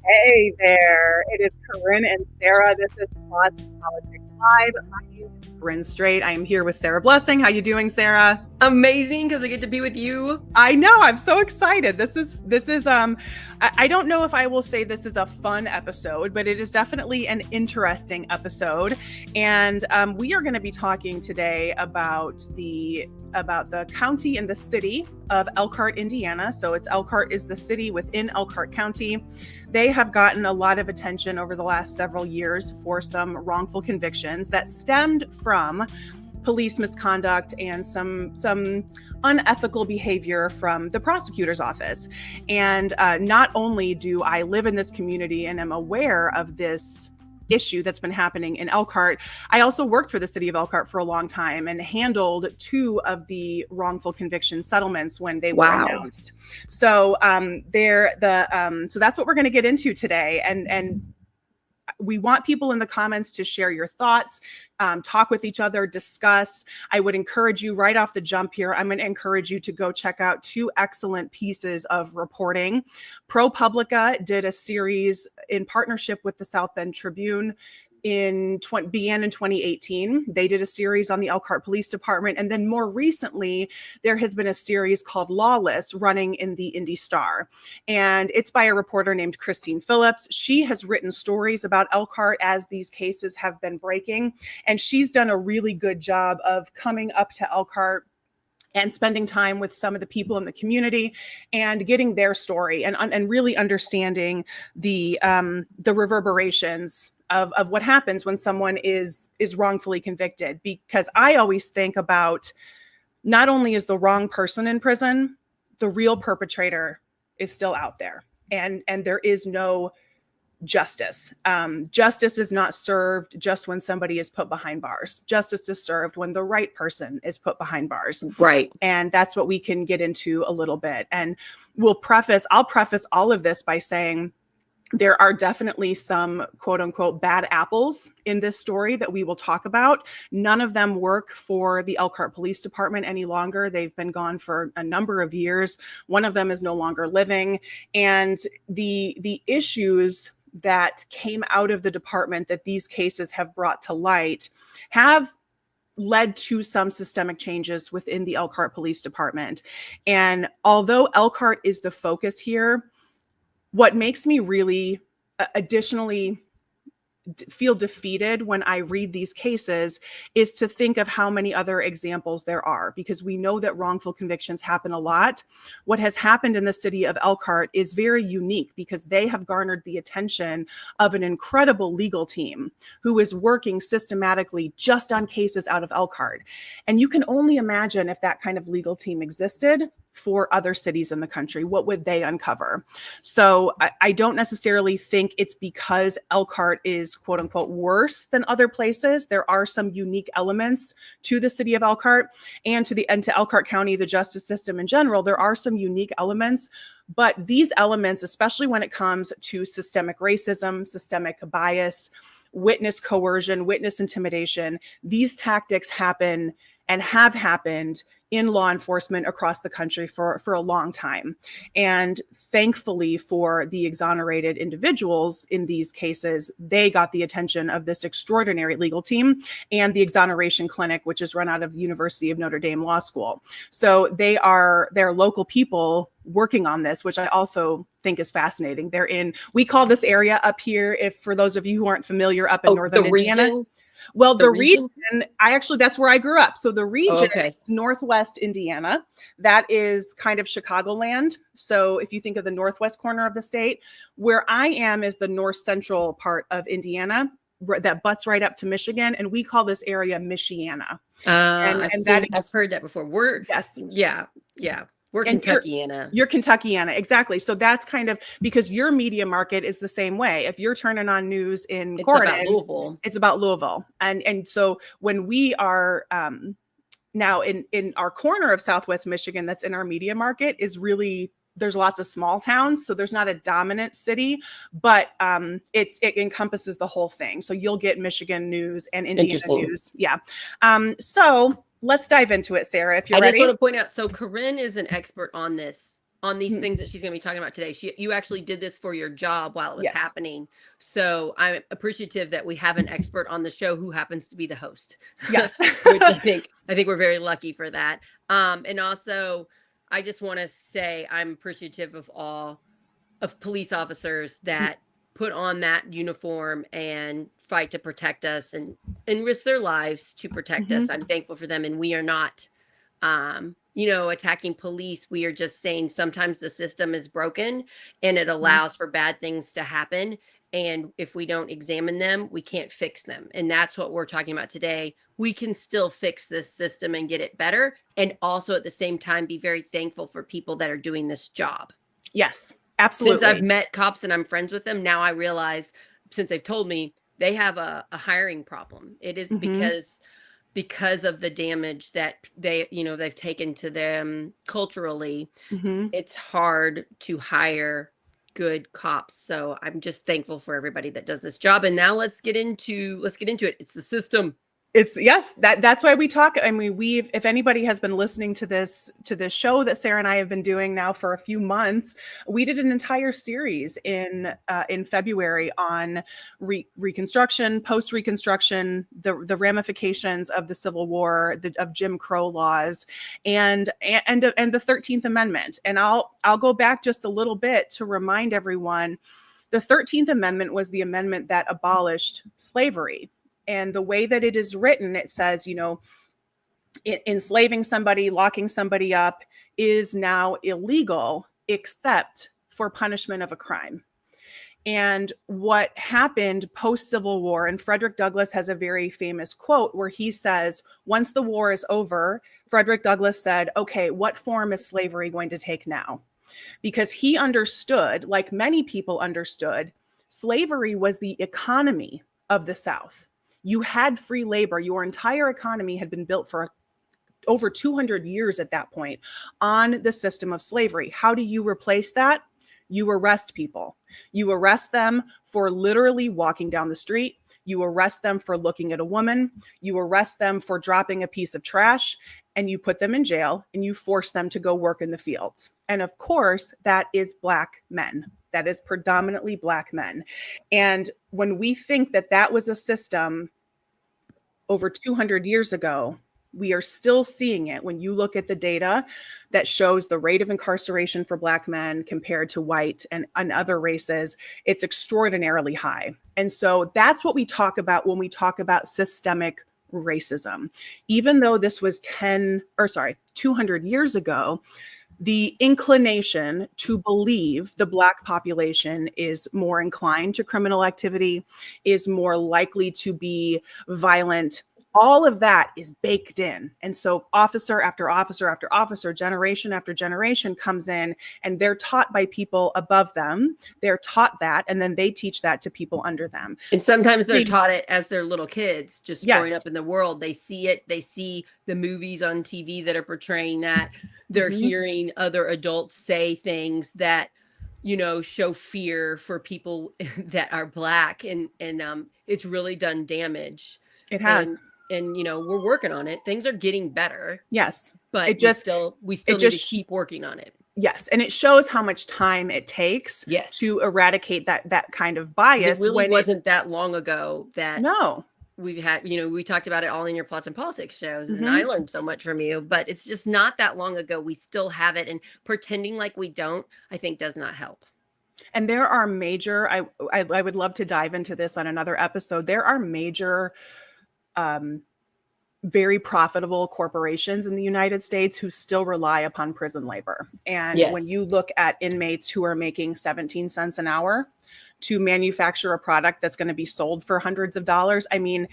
Hey there, it is Corinne and Sarah. This is Plots Politics Live. My name is Corinne Straight. I am here with Sarah Blessing. How you doing, Sarah? Amazing, because I get to be with you. I know, I'm so excited. This is I don't know if I will say this is a fun episode, but it is definitely an interesting episode. And we are going to be talking today about the county and the city of Elkhart, Indiana. So Elkhart is the city within Elkhart County. They have gotten a lot of attention over the last several years for some wrongful convictions that stemmed from police misconduct and some unethical behavior from the prosecutor's office. And not only do I live in this community and am aware of this issue that's been happening in Elkhart, I also worked for the city of Elkhart for a long time and handled 2 of the wrongful conviction settlements when they were announced. So so that's what we're going to get into today. And we want people in the comments to share your thoughts, talk with each other, discuss. I would encourage you right off the jump here. I'm going to encourage you to go check out 2 excellent pieces of reporting. ProPublica did a series in partnership with the South Bend Tribune began in 2018. They did a series on the Elkhart Police Department. And then more recently, there has been a series called Lawless running in the Indy Star. And it's by a reporter named Christine Phillips. She has written stories about Elkhart as these cases have been breaking. And she's done a really good job of coming up to Elkhart and spending time with some of the people in the community and getting their story and really understanding the reverberations of what happens when someone is wrongfully convicted. Because I always think about, not only is the wrong person in prison, the real perpetrator is still out there, and there is no justice. Justice is not served just when somebody is put behind bars. Justice is served when the right person is put behind bars. Right. And that's what we can get into a little bit. And I'll preface all of this by saying there are definitely some quote unquote bad apples in this story that we will talk about. None of them work for the Elkhart Police Department any longer. They've been gone for a number of years. One of them is no longer living. And the issues that came out of the department that these cases have brought to light have led to some systemic changes within the Elkhart Police Department. And although Elkhart is the focus here, what makes me really additionally feel defeated when I read these cases is to think of how many other examples there are, because we know that wrongful convictions happen a lot. What has happened in the city of Elkhart is very unique because they have garnered the attention of an incredible legal team who is working systematically just on cases out of Elkhart. And you can only imagine if that kind of legal team existed for other cities in the country, what would they uncover? So I don't necessarily think it's because Elkhart is quote unquote worse than other places. There are some unique elements to the city of Elkhart and to Elkhart County, the justice system in general. There are some unique elements, but these elements, especially when it comes to systemic racism, systemic bias, witness coercion, witness intimidation, these tactics happen and have happened in law enforcement across the country for a long time. And thankfully for the exonerated individuals in these cases, they got the attention of this extraordinary legal team and the exoneration clinic, which is run out of the University of Notre Dame Law School. So they're local people working on this, which I also think is fascinating. We call this area up here, if for those of you who aren't familiar, up in northern Indiana. Region? Well, the region, that's where I grew up. So the region, okay. Northwest Indiana, that is kind of Chicagoland. So if you think of the northwest corner of the state, where I am is the north central part of Indiana that butts right up to Michigan. And we call this area Michiana. I've heard that before. Yes. Yeah. We're Kentuckiana. You're Kentuckiana, exactly. So that's kind of because your media market is the same way. If you're turning on news in Corinne, it's about Louisville. And so when we are now in our corner of Southwest Michigan, that's in our media market, is really, there's lots of small towns. So there's not a dominant city, but it encompasses the whole thing. So you'll get Michigan news and Indiana news. Yeah. So let's dive into it, Sarah, if you're ready. I just want to point out, so Corinne is an expert on this on these things that she's going to be talking about today. You actually did this for your job while it was Yes. happening. So I'm appreciative that we have an expert on the show who happens to be the host. Yes. Which I think we're very lucky for that. And also I just want to say I'm appreciative of all of police officers that put on that uniform and fight to protect us and risk their lives to protect us. I'm thankful for them. And we are not, attacking police. We are just saying sometimes the system is broken and it allows for bad things to happen. And if we don't examine them, we can't fix them. And that's what we're talking about today. We can still fix this system and get it better. And also at the same time, be very thankful for people that are doing this job. Yes, absolutely. Since I've met cops and I'm friends with them, now I realize, since they've told me, they have a hiring problem. It is because of the damage that they've taken to them culturally. It's hard to hire good cops. So I'm just thankful for everybody that does this job. And now let's get into it. It's the system. That's why we talk. I mean, if anybody has been listening to this show that Sarah and I have been doing now for a few months, we did an entire series in February on Reconstruction, post-Reconstruction, the ramifications of the Civil War, of Jim Crow laws, and the 13th Amendment. And I'll go back just a little bit to remind everyone, the 13th Amendment was the amendment that abolished slavery. And the way that it is written, it says, enslaving somebody, locking somebody up is now illegal, except for punishment of a crime. And what happened post-Civil War, and Frederick Douglass has a very famous quote where he says, once the war is over, Frederick Douglass said, okay, what form is slavery going to take now? Because he understood, like many people understood, slavery was the economy of the South. You had free labor. Your entire economy had been built for over 200 years at that point on the system of slavery. How do you replace that? You arrest people. You arrest them for literally walking down the street. You arrest them for looking at a woman. You arrest them for dropping a piece of trash, and you put them in jail and you force them to go work in the fields. And of course, that is Black men. That is predominantly Black men. And when we think that that was a system over 200 years ago, we are still seeing it when you look at the data that shows the rate of incarceration for Black men compared to white and other races. It's extraordinarily high. And so that's what we talk about when we talk about systemic racism. Even though this was 200 years ago, the inclination to believe the Black population is more inclined to criminal activity, is more likely to be violent. All of that is baked in. And so officer after officer after officer, generation after generation comes in, and they're taught by people above them. They're taught that, and then they teach that to people under them. And sometimes they're taught it as they're little kids, just growing up in the world. They see it. They see the movies on TV that are portraying that. They're hearing other adults say things that, show fear for people that are Black. And it's really done damage. It has. And we're working on it. Things are getting better. Yes. But we still need to keep working on it. Yes. And it shows how much time it takes to eradicate that kind of bias. It really wasn't that long ago that no. We've had, we talked about it all in your Plots and Politics shows, and I learned so much from you, but it's just not that long ago. We still have it, and pretending like we don't, I think, does not help. And there are major, I would love to dive into this on another episode. There are major, very profitable corporations in the United States who still rely upon prison labor. And when you look at inmates who are making 17 cents an hour to manufacture a product that's going to be sold for hundreds of dollars, I mean,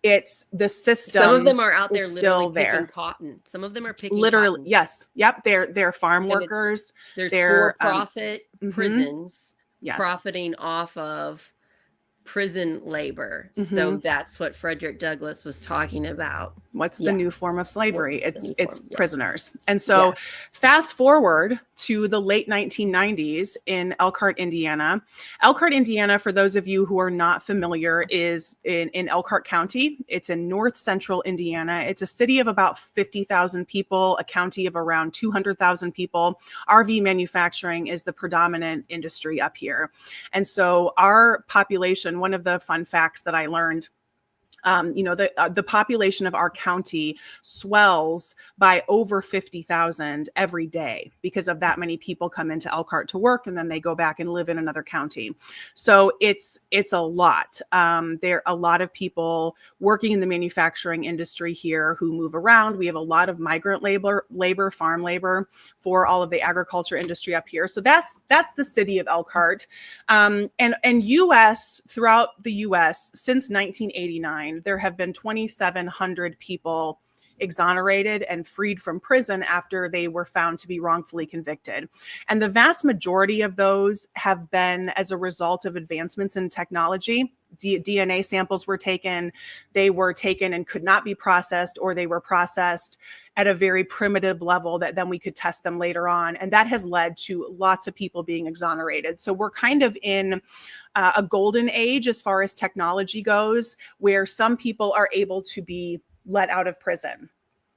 it's the system. Some of them are out there literally picking cotton. Some of them are picking literally cotton. Yes. Yep. They're farm workers. There's for-profit prisons profiting off of prison labor. So that's what Frederick Douglass was talking about. What's the new form of slavery? It's Yeah. prisoners. And so fast forward to the late 1990s in Elkhart, Indiana. Elkhart, Indiana, for those of you who are not familiar, is in Elkhart County. It's in north central Indiana. It's a city of about 50,000 people, a county of around 200,000 people. RV manufacturing is the predominant industry up here. And so our population, one of the fun facts that I learned, the population of our county swells by over 50,000 every day because of that many people come into Elkhart to work and then they go back and live in another county. So it's a lot. There are a lot of people working in the manufacturing industry here who move around. We have a lot of migrant labor, farm labor for all of the agriculture industry up here. So that's the city of Elkhart. And throughout the U.S. since 1989, there have been 2,700 people exonerated and freed from prison after they were found to be wrongfully convicted. And the vast majority of those have been as a result of advancements in technology. DNA samples were taken, they were taken and could not be processed, or they were processed at a very primitive level that then we could test them later on. And that has led to lots of people being exonerated. So we're kind of in a golden age as far as technology goes, where some people are able to be let out of prison.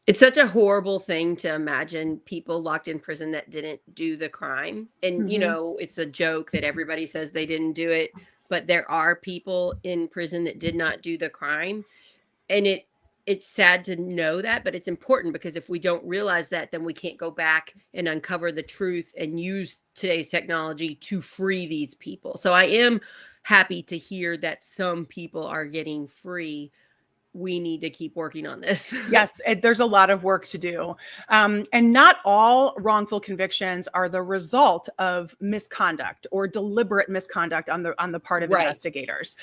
It's such a horrible thing to imagine people locked in prison that didn't do the crime. And, it's a joke that everybody says they didn't do it, but there are people in prison that did not do the crime. And it's sad to know that, but it's important because if we don't realize that, then we can't go back and uncover the truth and use today's technology to free these people. So I am happy to hear that some people are getting free. We need to keep working on this. Yes, there's a lot of work to do. And not all wrongful convictions are the result of misconduct or deliberate misconduct on the part of investigators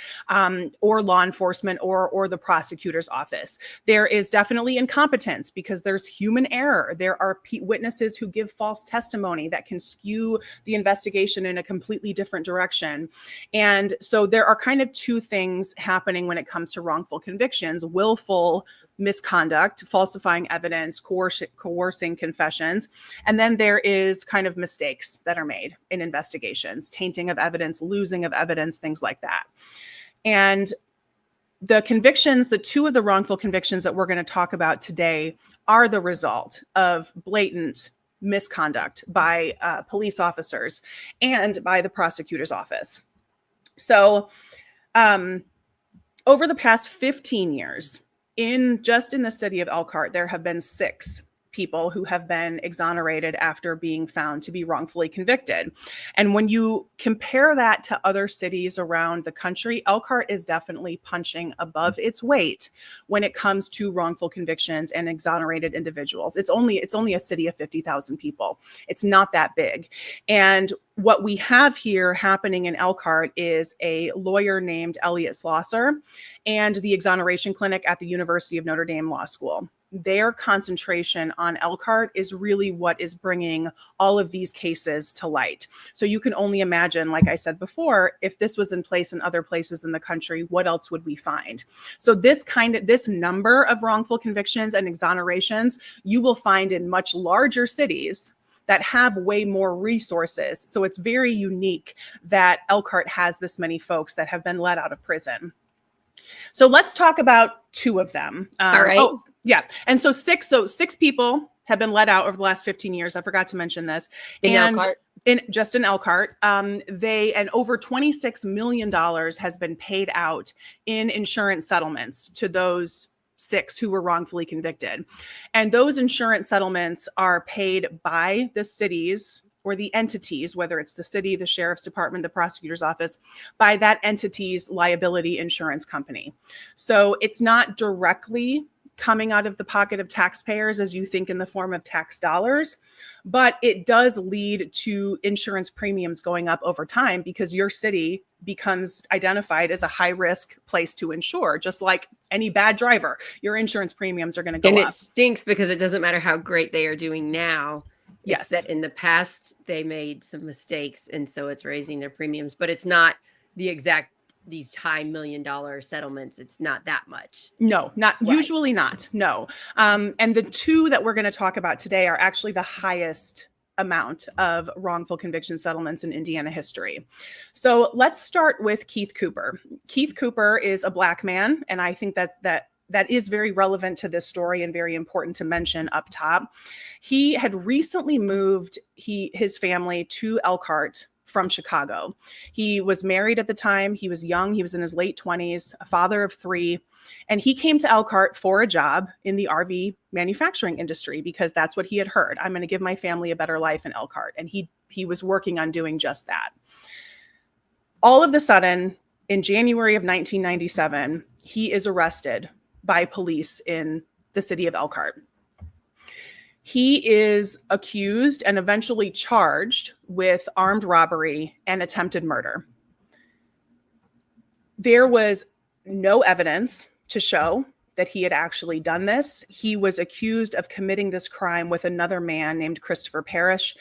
or law enforcement or the prosecutor's office. There is definitely incompetence because there's human error. There are witnesses who give false testimony that can skew the investigation in a completely different direction. And so there are kind of two things happening when it comes to wrongful convictions: willful misconduct, falsifying evidence, coercing confessions. And then there is kind of mistakes that are made in investigations, tainting of evidence, losing of evidence, things like that. And the convictions, the two of the wrongful convictions that we're going to talk about today are the result of blatant misconduct by police officers and by the prosecutor's office. So, over the past 15 years, just in the city of Elkhart, there have been 6 people who have been exonerated after being found to be wrongfully convicted. And when you compare that to other cities around the country, Elkhart is definitely punching above its weight when it comes to wrongful convictions and exonerated individuals. It's only a city of 50,000 people. It's not that big. And what we have here happening in Elkhart is a lawyer named Elliot Slosser and the exoneration clinic at the University of Notre Dame Law School. Their concentration on Elkhart is really what is bringing all of these cases to light. So you can only imagine, like I said before, if this was in place in other places in the country, what else would we find? So this number of wrongful convictions and exonerations, you will find in much larger cities that have way more resources. So it's very unique that Elkhart has this many folks that have been let out of prison. So let's talk about 2 of them. All right. Oh, yeah. And so 6 people have been let out over the last 15 years. I forgot to mention this. Elkhart? Just in Elkhart. And over $26 million has been paid out in insurance settlements to those 6 who were wrongfully convicted. And those insurance settlements are paid by the cities or the entities, whether it's the city, the sheriff's department, the prosecutor's office, by that entity's liability insurance company. So it's not directly coming out of the pocket of taxpayers as you think in the form of tax dollars, but it does lead to insurance premiums going up over time because your city becomes identified as a high-risk place to insure. Just like any bad driver, your insurance premiums are going to go up. And it stinks because it doesn't matter how great they are doing now. Yes. It's that in the past, they made some mistakes, and so it's raising their premiums, but it's not the exact these high $1 million settlements, it's not that much. No, not Right. Usually not. No. And the two that we're going to talk about today are actually the highest amount of wrongful conviction settlements in Indiana history. So let's start with Keith Cooper. Keith Cooper is a Black man, and I think that is very relevant to this story and very important to mention up top. He had recently moved his family to Elkhart from Chicago. He was married at the time. He was young. He was in his late 20s, a father of 3. And he came to Elkhart for a job in the RV manufacturing industry because that's what he had heard. I'm going to give my family a better life in Elkhart. And he was working on doing just that. All of a sudden, in January of 1997, he is arrested by police in the city of Elkhart. He is accused and eventually charged with armed robbery and attempted murder. There was no evidence to show that he had actually done this. He was accused of committing this crime with another man named Christopher Parrish.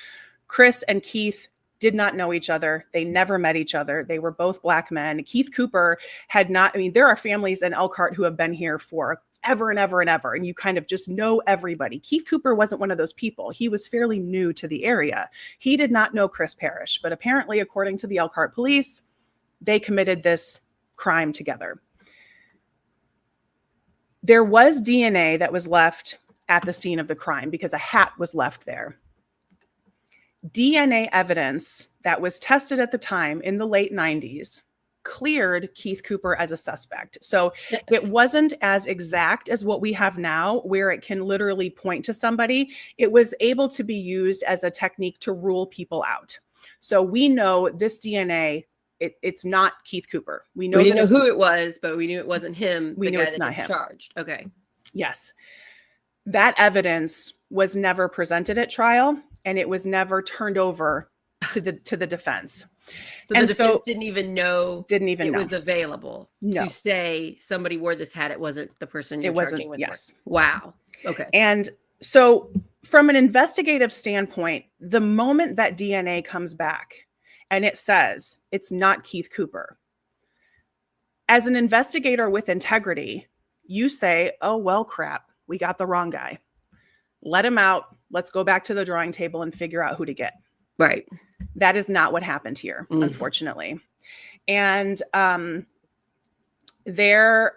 Chris and Keith did not know each other. They never met each other. They were both Black men. Keith Cooper had not, there are families in Elkhart who have been here for ever and ever and ever, and you kind of just know everybody. Keith Cooper wasn't one of those people. He was fairly new to the area. He did not know Chris Parrish, but apparently, according to the Elkhart police, they committed this crime together. There was DNA that was left at the scene of the crime because a hat was left there. DNA evidence that was tested at the time in the late 90s cleared Keith Cooper as a suspect. So it wasn't as exact as what we have now, where it can literally point to somebody. It was able to be used as a technique to rule people out. So we know this DNA, it's not Keith Cooper. We didn't know who it was, but we knew it wasn't him. We knew it's not him. Charged. Okay. Yes. That evidence was never presented at trial, and it was never turned over to the defense. So the defense didn't even know it was available to say somebody wore this hat. It wasn't the person you're charging with. Yes. Wow. Okay. And so from an investigative standpoint, the moment that DNA comes back and it says it's not Keith Cooper, as an investigator with integrity, you say, oh, well, crap, we got the wrong guy. Let him out. Let's go back to the drawing table and figure out who to get. Right. That is not what happened here, unfortunately. And there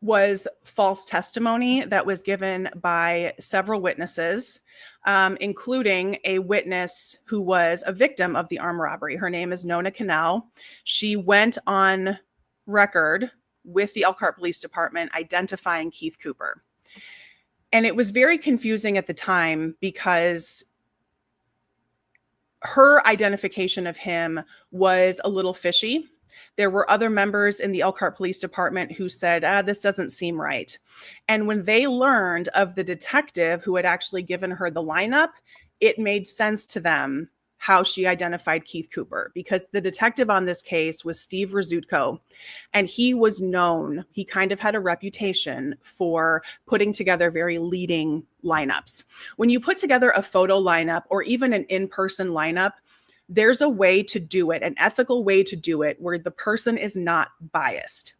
was false testimony that was given by several witnesses, including a witness who was a victim of the armed robbery. Her name is Nona Cannell. She went on record with the Elkhart Police Department identifying Keith Cooper. And it was very confusing at the time because her identification of him was a little fishy. There were other members in the Elkhart Police Department who said, this doesn't seem right. And when they learned of the detective who had actually given her the lineup, it made sense to them how she identified Keith Cooper, because the detective on this case was Steve Rizutko, and he was known, he kind of had a reputation for putting together very leading lineups. When you put together a photo lineup or even an in-person lineup, there's a way to do it, an ethical way to do it where the person is not biased.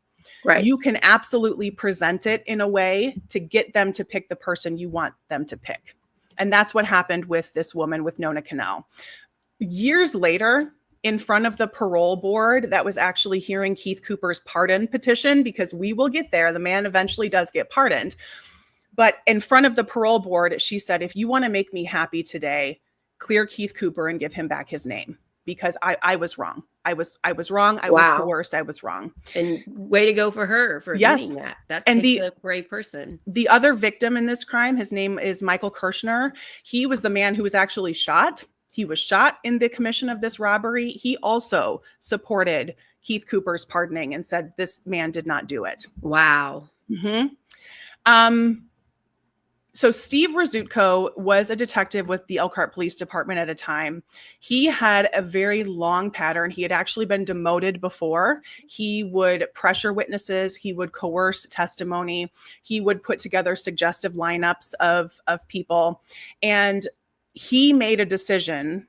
Right. You can absolutely present it in a way to get them to pick the person you want them to pick. And that's what happened with this woman, with Nona Cannell. Years later, in front of the parole board that was actually hearing Keith Cooper's pardon petition, because we will get there, the man eventually does get pardoned. But in front of the parole board, she said, if you want to make me happy today, clear Keith Cooper and give him back his name, because I was wrong. I was wrong. I was coerced. I was wrong. And way to go for her for admitting that. That takes a brave person. The other victim in this crime, his name is Michael Kirshner. He was the man who was actually shot. He was shot in the commission of this robbery. He also supported Keith Cooper's pardoning and said this man did not do it. Wow. So Steve Rizutko was a detective with the Elkhart Police Department at a time. He had a very long pattern. He had actually been demoted before. He would pressure witnesses. He would coerce testimony. He would put together suggestive lineups of people. And he made a decision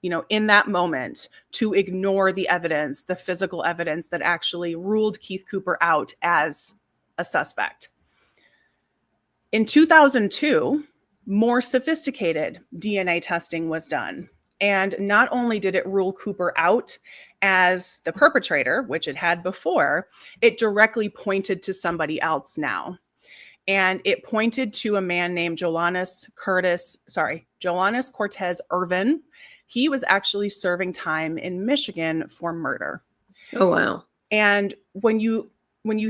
in that moment to ignore the evidence, the physical evidence that actually ruled Keith Cooper out as a suspect. In 2002, more sophisticated DNA testing was done. And not only did it rule Cooper out as the perpetrator, which it had before, it directly pointed to somebody else now. And it pointed to a man named Jolannes Cortez Irvin. He was actually serving time in Michigan for murder. Oh, wow. And when you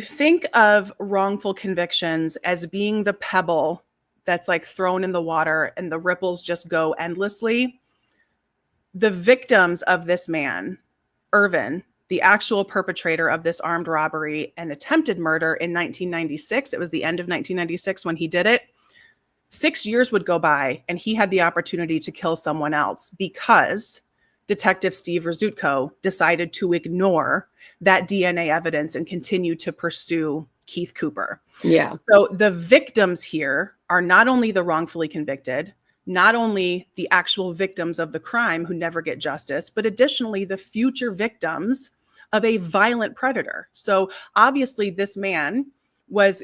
think of wrongful convictions as being the pebble that's like thrown in the water and the ripples just go endlessly, the victims of this man, Irvin, the actual perpetrator of this armed robbery and attempted murder in 1996, it was the end of 1996 when he did it, 6 years would go by and he had the opportunity to kill someone else because Detective Steve Rzutko decided to ignore that DNA evidence and continue to pursue Keith Cooper. Yeah. So the victims here are not only the wrongfully convicted, not only the actual victims of the crime who never get justice, but additionally the future victims of a violent predator. So obviously this man was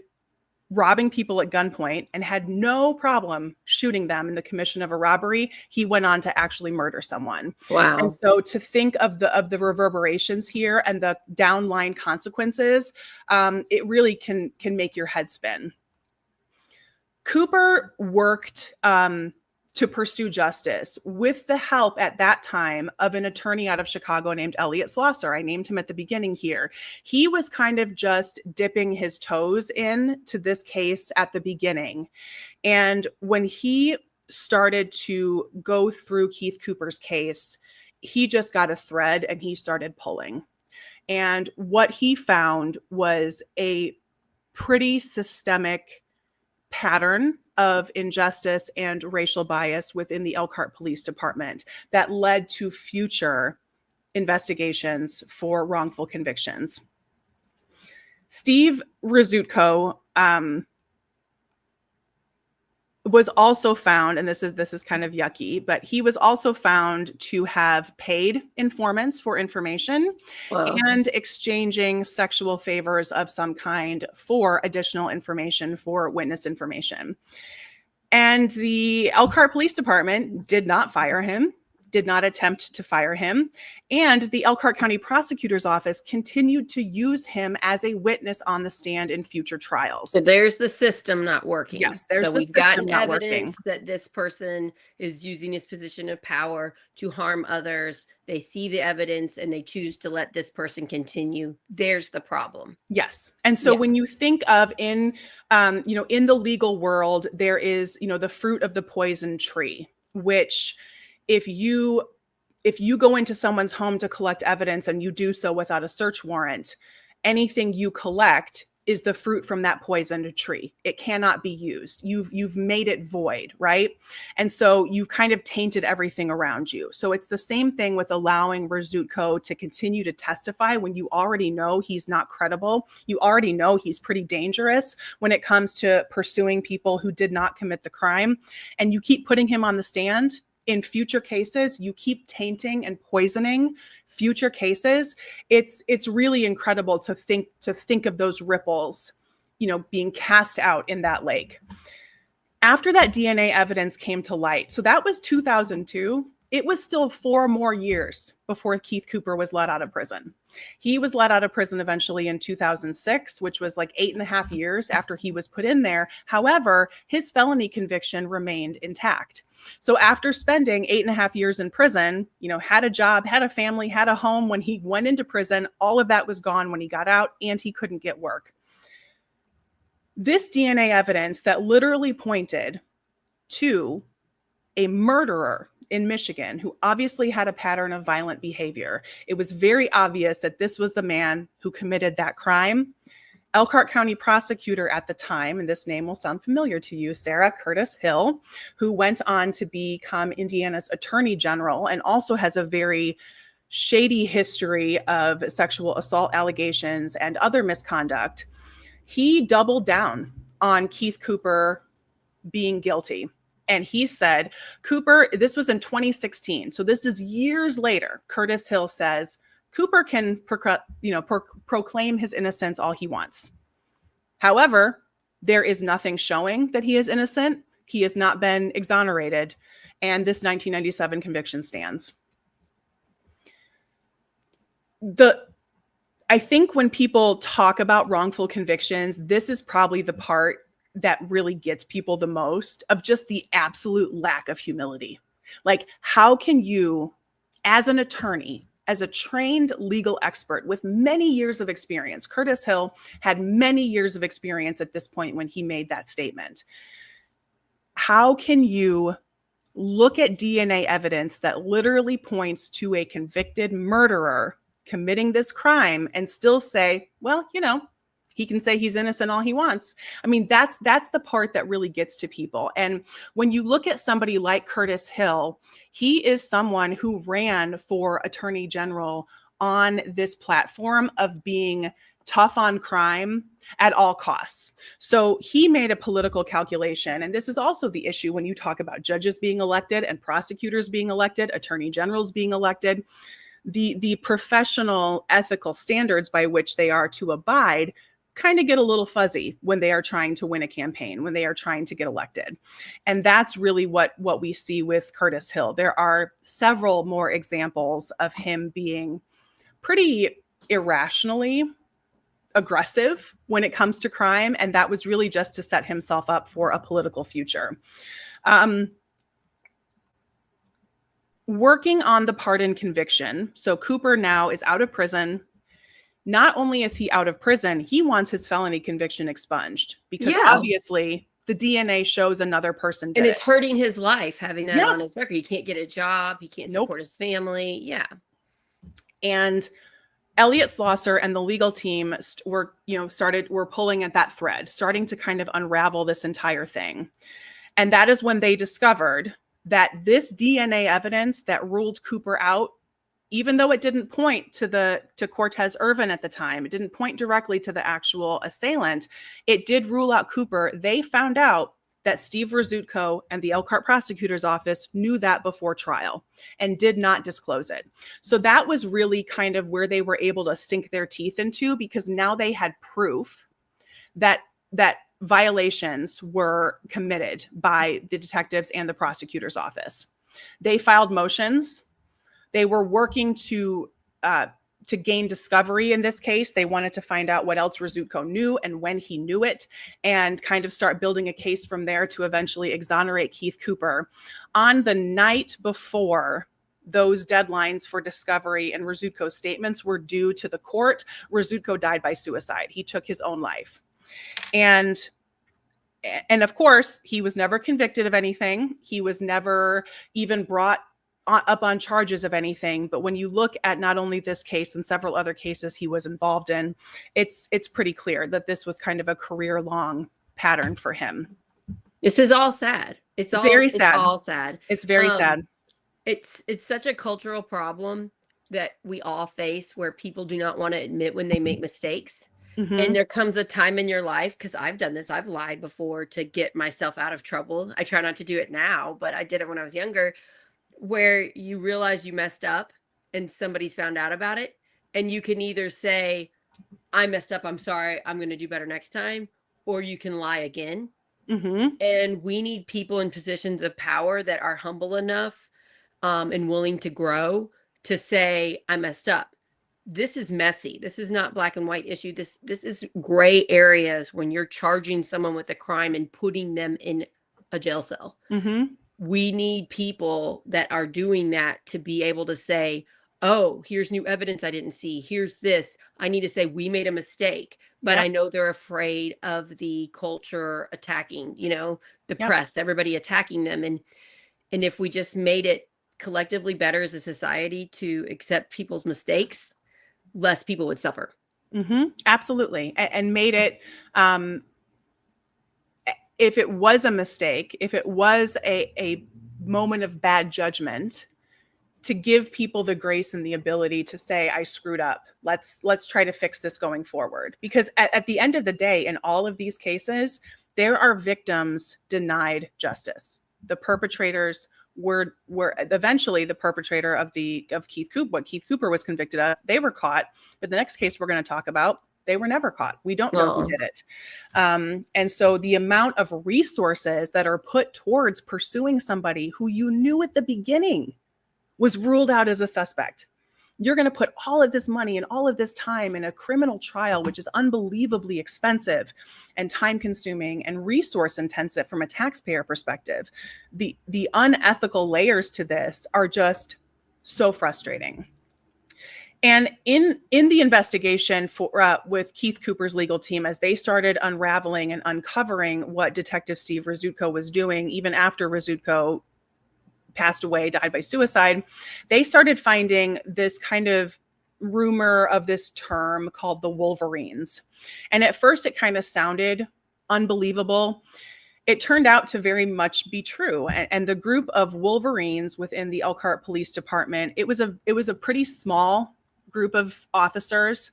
robbing people at gunpoint and had no problem shooting them in the commission of a robbery. He went on to actually murder someone. Wow. And so to think of the reverberations here and the downline consequences, it really can make your head spin. Cooper worked to pursue justice with the help at that time of an attorney out of Chicago named Elliot Slosser. I named him at the beginning here. He was kind of just dipping his toes in to this case at the beginning. And when he started to go through Keith Cooper's case, he just got a thread and he started pulling. And what he found was a pretty systemic pattern of injustice and racial bias within the Elkhart Police Department that led to future investigations for wrongful convictions. Steve Rzutko was also found, and this is kind of yucky, but he was also found to have paid informants for information. Wow. And exchanging sexual favors of some kind for additional information, for witness information. And the Elkhart Police Department did not fire him, did not attempt to fire him. And the Elkhart County Prosecutor's Office continued to use him as a witness on the stand in future trials. So there's the system not working. Yes, there's the system not working. We've gotten evidence that this person is using his position of power to harm others. They see the evidence and they choose to let this person continue. There's the problem. Yes. And so when you think of in the legal world, there is, the fruit of the poison tree, which if you go into someone's home to collect evidence and you do so without a search warrant, anything you collect is the fruit from that poisoned tree. It cannot be used. You've made it void, right? And so you've kind of tainted everything around you. So it's the same thing with allowing Rzutko to continue to testify when you already know he's not credible. You already know he's pretty dangerous when it comes to pursuing people who did not commit the crime. And you keep putting him on the stand. In future cases, you keep tainting and poisoning future cases. It's really incredible to think of those ripples, being cast out in that lake. After that DNA evidence came to light, so that was 2002. It was still 4 more years before Keith Cooper was let out of prison. He was let out of prison eventually in 2006, which was like 8.5 years after he was put in there. However, his felony conviction remained intact. So after spending 8.5 years in prison, had a job, had a family, had a home when he went into prison, all of that was gone when he got out and he couldn't get work. This DNA evidence that literally pointed to a murderer in Michigan who obviously had a pattern of violent behavior. It was very obvious that this was the man who committed that crime. Elkhart County prosecutor at the time, and this name will sound familiar to you, Sarah Curtis Hill, who went on to become Indiana's attorney general and also has a very shady history of sexual assault allegations and other misconduct. He doubled down on Keith Cooper being guilty. And he said, Cooper, this was in 2016. So this is years later. Curtis Hill says, Cooper can proclaim his innocence all he wants. However, there is nothing showing that he is innocent. He has not been exonerated. And this 1997 conviction stands. I think when people talk about wrongful convictions, this is probably the part that really gets people the most, of just the absolute lack of humility. Like, how can you, as an attorney, as a trained legal expert with many years of experience, Curtis Hill had many years of experience at this point when he made that statement. How can you look at DNA evidence that literally points to a convicted murderer committing this crime and still say, well, he can say he's innocent all he wants? I mean, that's the part that really gets to people. And when you look at somebody like Curtis Hill, he is someone who ran for attorney general on this platform of being tough on crime at all costs. So he made a political calculation. And this is also the issue when you talk about judges being elected and prosecutors being elected, attorney generals being elected. The professional ethical standards by which they are to abide kind of get a little fuzzy when they are trying to win a campaign, when they are trying to get elected. And that's really what we see with Curtis Hill. There are several more examples of him being pretty irrationally aggressive when it comes to crime. And that was really just to set himself up for a political future. Working on the pardon conviction. So Cooper now is out of prison. Not only is he out of prison, he wants his felony conviction expunged because obviously the DNA shows another person did and it's it. hurting his life having that on his record. He can't get a job. He can't support his family. Yeah. And Elliot Slosser and the legal team were pulling at that thread, starting to kind of unravel this entire thing. And that is when they discovered that this DNA evidence that ruled Cooper out, even though it didn't point to Cortez Irvin at the time, it didn't point directly to the actual assailant, it did rule out Cooper. They found out that Steve Rzutko and the Elkhart prosecutor's office knew that before trial and did not disclose it. So that was really kind of where they were able to sink their teeth into, because now they had proof that violations were committed by the detectives and the prosecutor's office. They filed motions. They were working to gain discovery in this case. They wanted to find out what else Rzutko knew and when he knew it, and kind of start building a case from there to eventually exonerate Keith Cooper. On the night before those deadlines for discovery and Rzutko's statements were due to the court, Rzutko died by suicide. He took his own life. And of course, he was never convicted of anything. He was never even brought up on charges of anything. But when you look at not only this case and several other cases he was involved in, it's pretty clear that this was kind of a career-long pattern for him. This is all sad. It's very sad. It's all sad. It's very sad. It's such a cultural problem that we all face, where people do not want to admit when they make mistakes. Mm-hmm. And there comes a time in your life, because I've done this, I've lied before to get myself out of trouble. I try not to do it now, but I did it when I was younger, where you realize you messed up and somebody's found out about it. And you can either say, I messed up, I'm sorry, I'm going to do better next time. Or you can lie again. Mm-hmm. And we need people in positions of power that are humble enough and willing to grow to say, I messed up. This is messy. This is not black and white issue. This is gray areas when you're charging someone with a crime and putting them in a jail cell. Mm-hmm. We need people that are doing that to be able to say, oh, here's new evidence I didn't see. Here's this. I need to say we made a mistake. But I know they're afraid of the culture attacking, the press, everybody attacking them. And if we just made it collectively better as a society to accept people's mistakes, less people would suffer. Mm-hmm. Absolutely. And made it, if it was a mistake, if it was a moment of bad judgment, to give people the grace and the ability to say, I screwed up. Let's try to fix this going forward. Because at the end of the day, in all of these cases, there are victims denied justice. The perpetrators were eventually the perpetrator of Keith Cooper, what Keith Cooper was convicted of. They were caught, but the next case we're going to talk about, they were never caught. We don't know who did it. And so the amount of resources that are put towards pursuing somebody who you knew at the beginning was ruled out as a suspect. You're going to put all of this money and all of this time in a criminal trial, which is unbelievably expensive and time consuming and resource intensive from a taxpayer perspective. The unethical layers to this are just so frustrating. And in the investigation with Keith Cooper's legal team, as they started unraveling and uncovering what Detective Steve Rzutko was doing, even after Rzutko passed away, died by suicide, they started finding this kind of rumor of this term called the Wolverines. And at first it kind of sounded unbelievable. It turned out to very much be true. And the group of Wolverines within the Elkhart Police Department, it was a pretty small group of officers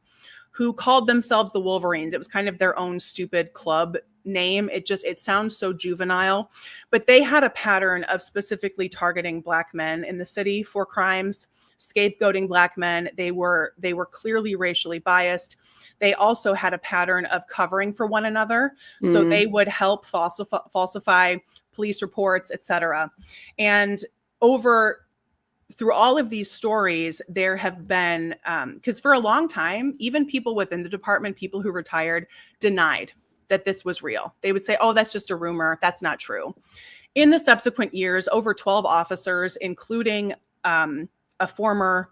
who called themselves the Wolverines. It was kind of their own stupid club name. It sounds so juvenile, but they had a pattern of specifically targeting Black men in the city for crimes, scapegoating Black men. They were clearly racially biased. They also had a pattern of covering for one another. So they would help falsify police reports, etc. And through all of these stories, there have been, because for a long time, even people within the department, people who retired, denied that this was real. They would say, oh, that's just a rumor. That's not true. In the subsequent years, over 12 officers, including a former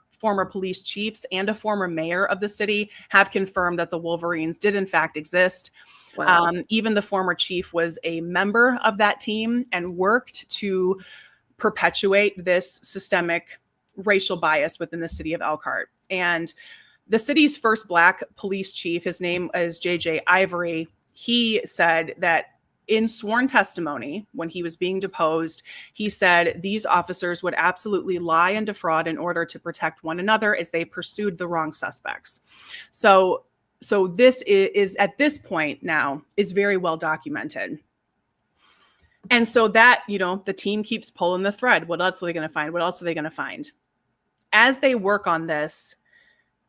police chiefs and a former mayor of the city, have confirmed that the Wolverines did in fact exist. Wow. Even the former chief was a member of that team and worked to perpetuate this systemic racial bias within the city of Elkhart. And the city's first Black police chief, his name is J.J. Ivory, he said that in sworn testimony, when he was being deposed, he said these officers would absolutely lie and defraud in order to protect one another as they pursued the wrong suspects. So this is at this point now is very well documented. And so that, the team keeps pulling the thread. What else are they going to find? What else are they going to find? As they work on this,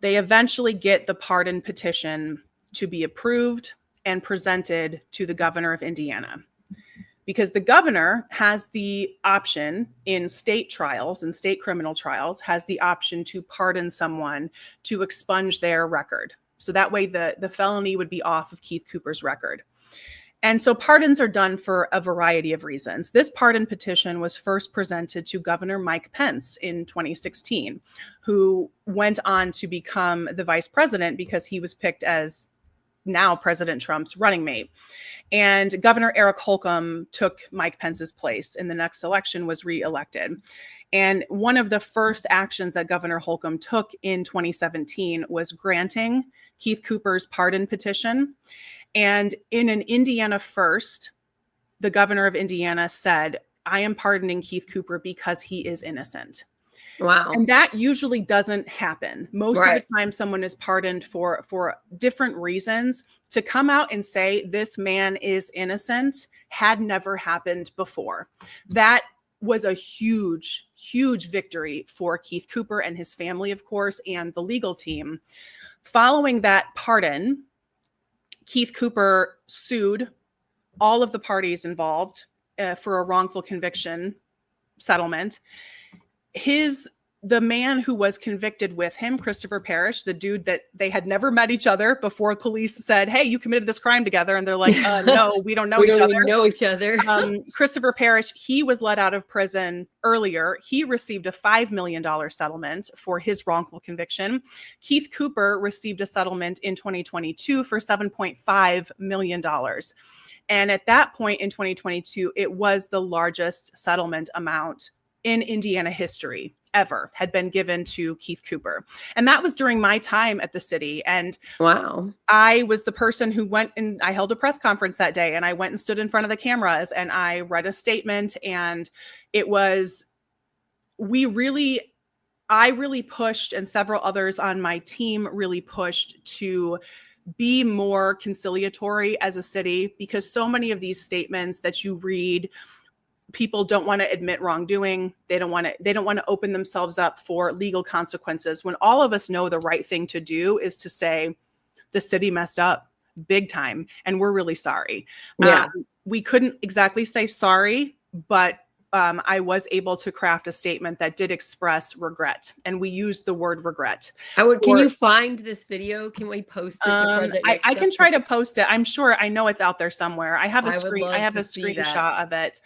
they eventually get the pardon petition to be approved and presented to the governor of Indiana, because the governor has the option in state trials and state criminal trials, has the option to pardon someone to expunge their record. So that way the felony would be off of Keith Cooper's record. And so pardons are done for a variety of reasons. This pardon petition was first presented to Governor Mike Pence in 2016, who went on to become the vice president because he was picked as now President Trump's running mate. And Governor Eric Holcomb took Mike Pence's place in the next election, was reelected. And one of the first actions that Governor Holcomb took in 2017 was granting Keith Cooper's pardon petition. And in an Indiana first, the governor of Indiana said, I am pardoning Keith Cooper because he is innocent. Wow. And that usually doesn't happen. Most of the time, someone is pardoned for different reasons. To come out and say this man is innocent had never happened before. That was a huge, huge victory for Keith Cooper and his family, of course, and the legal team. Following that pardon, Keith Cooper sued all of the parties involved for a wrongful conviction settlement. The man who was convicted with him, Christopher Parrish, the dude that they had never met each other before police said, hey, you committed this crime together. And they're like, no, we don't know each other. We don't know each other. Christopher Parrish, he was let out of prison earlier. He received a $5 million settlement for his wrongful conviction. Keith Cooper received a settlement in 2022 for $7.5 million. And at that point in 2022, it was the largest settlement amount in Indiana history ever had been given to Keith Cooper. And that was during my time at the city. And wow, I was the person who went and I held a press conference that day, and I went and stood in front of the cameras and I read a statement. And it was, I really pushed, and several others on my team really pushed to be more conciliatory as a city, because so many of these statements that you read people don't want to admit wrongdoing. They don't want to open themselves up for legal consequences, when all of us know the right thing to do is to say, the city messed up big time and we're really sorry. Yeah. We couldn't exactly say sorry, but I was able to craft a statement that did express regret, and we used the word regret. Can you find this video? Can we post it to Project Next I Step? can try to post it. I'm sure, I know it's out there somewhere. I have a screenshot of it.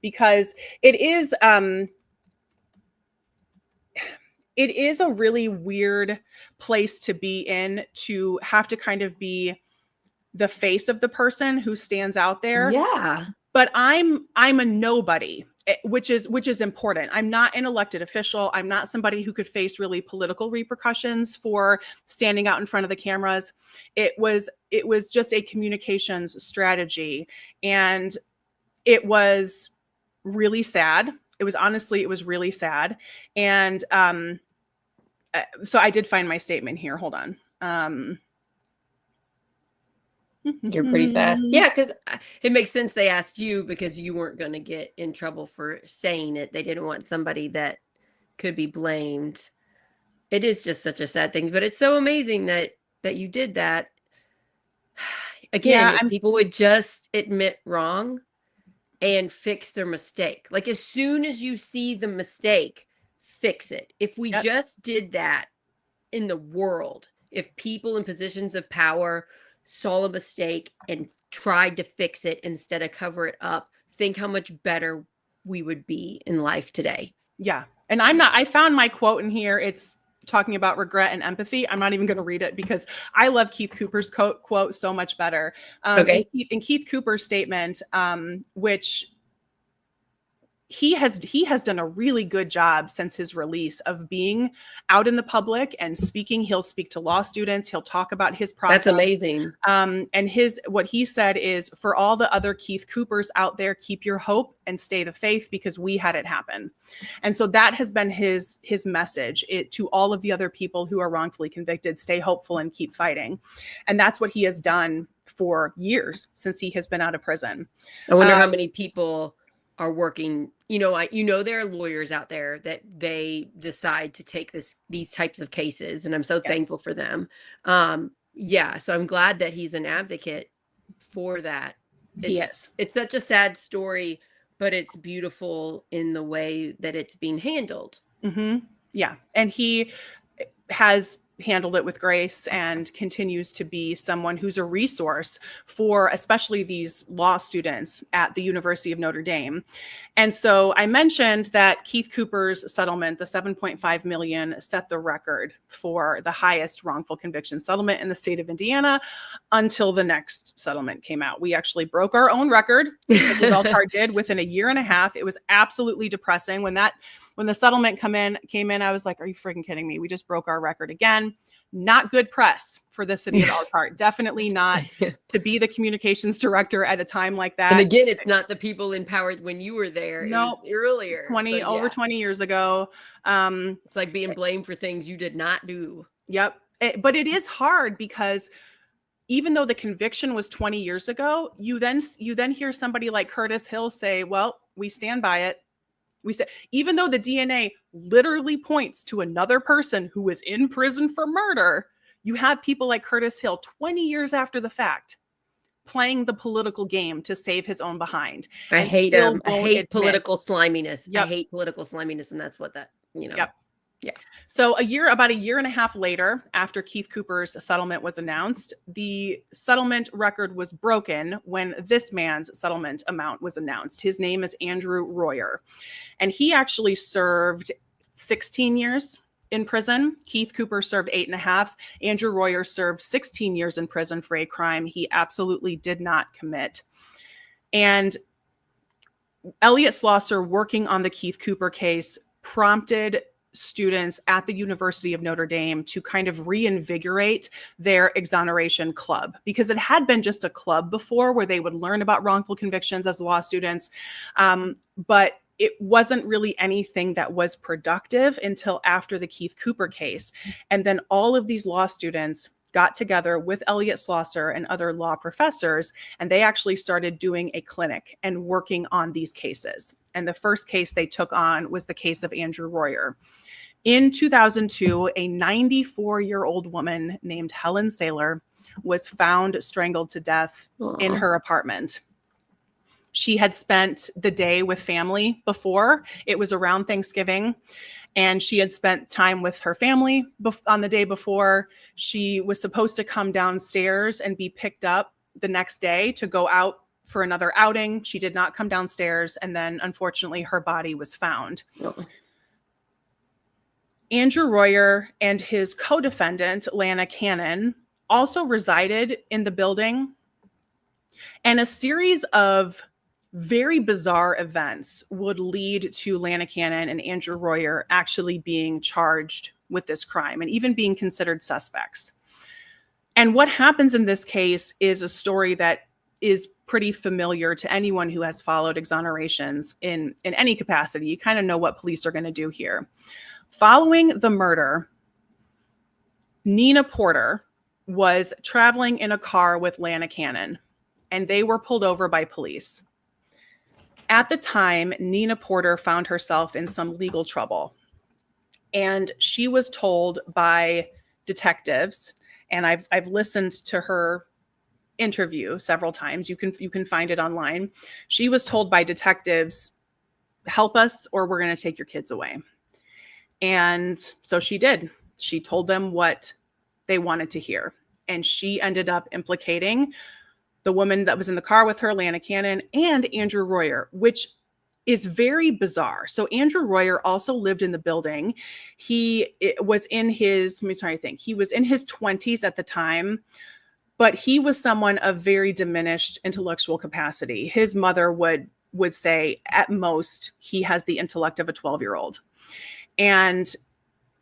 Because it is a really weird place to be in, to have to kind of be the face of the person who stands out there. Yeah. But I'm a nobody, which is important. I'm not an elected official. I'm not somebody who could face really political repercussions for standing out in front of the cameras. It was just a communications strategy, and it was really sad. It was really sad. And so I did find my statement here. Hold on. You're pretty fast. Yeah, because it makes sense they asked you, because you weren't going to get in trouble for saying it. They didn't want somebody that could be blamed. It is just such a sad thing, but it's so amazing that you did that. Again, if people would just admit wrong and fix their mistake. Like, as soon as you see the mistake, fix it. If we just did that in the world, if people in positions of power saw a mistake and tried to fix it instead of cover it up, think how much better we would be in life today. Yeah. And I found my quote in here. It's talking about regret and empathy. I'm not even going to read it because I love Keith Cooper's quote so much better. Okay. In Keith Cooper's statement, which he has done a really good job since his release of being out in the public and speaking. He'll speak to law students. He'll talk about his process. That's amazing. And what he said is, for all the other Keith Coopers out there, keep your hope and stay the faith, because we had it happen. And so that has been his message to all of the other people who are wrongfully convicted: stay hopeful and keep fighting. And that's what he has done for years since he has been out of prison. I wonder how many people are working. There are lawyers out there that they decide to take these types of cases, and I'm so thankful for them. So I'm glad that he's an advocate for that. It's such a sad story, but it's beautiful in the way that it's being handled. Mm-hmm. Yeah. And he has handled it with grace and continues to be someone who's a resource for especially these law students at the University of Notre Dame. And so I mentioned that Keith Cooper's settlement, the $7.5 million, set the record for the highest wrongful conviction settlement in the state of Indiana until the next settlement came out. We actually broke our own record. Elkhart did within a year and a half. It was absolutely depressing when the settlement came in, I was like, are you freaking kidding me? We just broke our record again. Not good press for the city of Elkhart. Definitely not to be the communications director at a time like that. And again, it's not the people in power when you were there. No, it was earlier. Over 20 years ago. It's like being blamed for things you did not do. Yep. But it is hard, because even though the conviction was 20 years ago, you then hear somebody like Curtis Hill say, well, we stand by it. We said, even though the DNA literally points to another person who was in prison for murder, you have people like Curtis Hill 20 years after the fact playing the political game to save his own behind. I hate him. I hate political sliminess. I hate political sliminess. And that's what Yep. Yeah. So about a year and a half later, after Keith Cooper's settlement was announced, the settlement record was broken when this man's settlement amount was announced. His name is Andrew Royer, and he actually served 16 years in prison. Keith Cooper served 8.5. Andrew Royer served 16 years in prison for a crime he absolutely did not commit. And Elliot Slosser, working on the Keith Cooper case, prompted students at the University of Notre Dame to kind of reinvigorate their exoneration club, because it had been just a club before where they would learn about wrongful convictions as law students. But it wasn't really anything that was productive until after the Keith Cooper case. And then all of these law students got together with Elliot Schlosser and other law professors, and they actually started doing a clinic and working on these cases. And the first case they took on was the case of Andrew Royer. In 2002, a 94-year-old woman named Helen Saylor was found strangled to death in her apartment. She had spent the day with family before. It was around Thanksgiving, and she had spent time with her family on the day before. She was supposed to come downstairs and be picked up the next day to go out for another outing. She did not come downstairs, and then unfortunately her body was found. Andrew Royer and his co-defendant, Lana Cannon, also resided in the building, and a series of very bizarre events would lead to Lana Cannon and Andrew Royer actually being charged with this crime and even being considered suspects. And what happens in this case is a story that is pretty familiar to anyone who has followed exonerations in any capacity. You kind of know what police are going to do here. Following the murder, Nina Porter was traveling in a car with Lana Cannon, and they were pulled over by police. At the time, Nina Porter found herself in some legal trouble, and she was told by detectives, and I've listened to her interview several times. You can find it online. She was told by detectives, "Help us, or we're going to take your kids away." And so she did. She told them what they wanted to hear, and she ended up implicating the woman that was in the car with her, Lana Cannon, and Andrew Royer, which is very bizarre. So Andrew Royer also lived in the building. He was in his, let me try to think, he was in his 20s at the time, but he was someone of very diminished intellectual capacity. His mother would say, at most, he has the intellect of a 12-year-old. And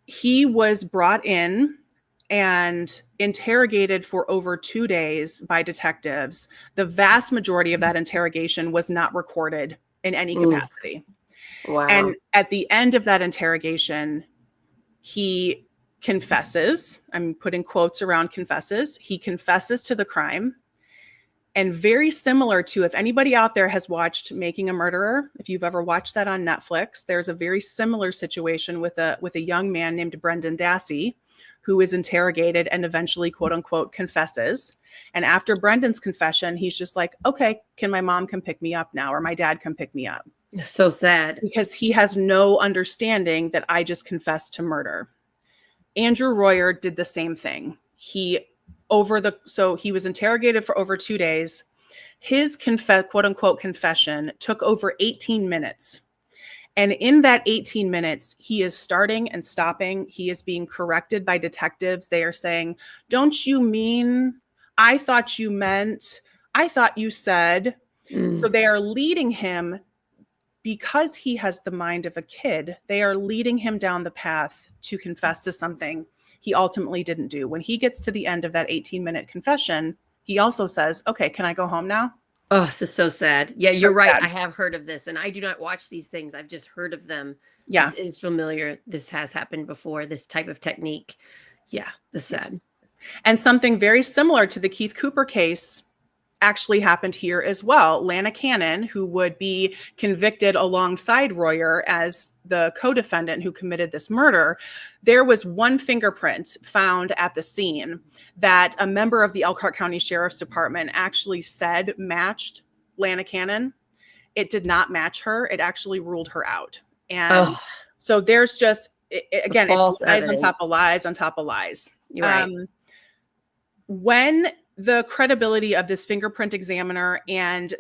he was brought in and interrogated for over 2 days by detectives. The vast majority of that interrogation was not recorded in any capacity. Wow. And at the end of that interrogation, he confesses. I'm putting quotes around confesses. He confesses to the crime. And very similar to, if anybody out there has watched Making a Murderer, if you've ever watched that on Netflix, there's a very similar situation with a young man named Brendan Dassey, who is interrogated and eventually, quote unquote, confesses. And after Brendan's confession, he's just like, okay, can my mom come pick me up now? Or my dad come pick me up? It's so sad. Because he has no understanding that I just confessed to murder. Andrew Royer did the same thing. So he was interrogated for over 2 days. His quote unquote confession took over 18 minutes. And in that 18 minutes, he is starting and stopping. He is being corrected by detectives. They are saying, "Don't you mean? I thought you meant, I thought you said." So they are leading him, because he has the mind of a kid, they are leading him down the path to confess to something he ultimately didn't do. When he gets to the end of that 18-minute confession, he also says, "Okay, can I go home now?" Oh, this is so sad. Yeah, you're right. I have heard of this, and I do not watch these things. I've just heard of them. Yeah. This is familiar. This has happened before, this type of technique. Yeah, this is sad. Yes. And something very similar to the Keith Cooper case actually happened here as well. Lana Cannon, who would be convicted alongside Royer as the co-defendant who committed this murder, there was one fingerprint found at the scene that a member of the Elkhart County Sheriff's Department actually said matched Lana Cannon. It did not match her. It actually ruled her out. And so there's just, again, it's lies on top of lies on top of lies. You're right. When the credibility of this fingerprint examiner and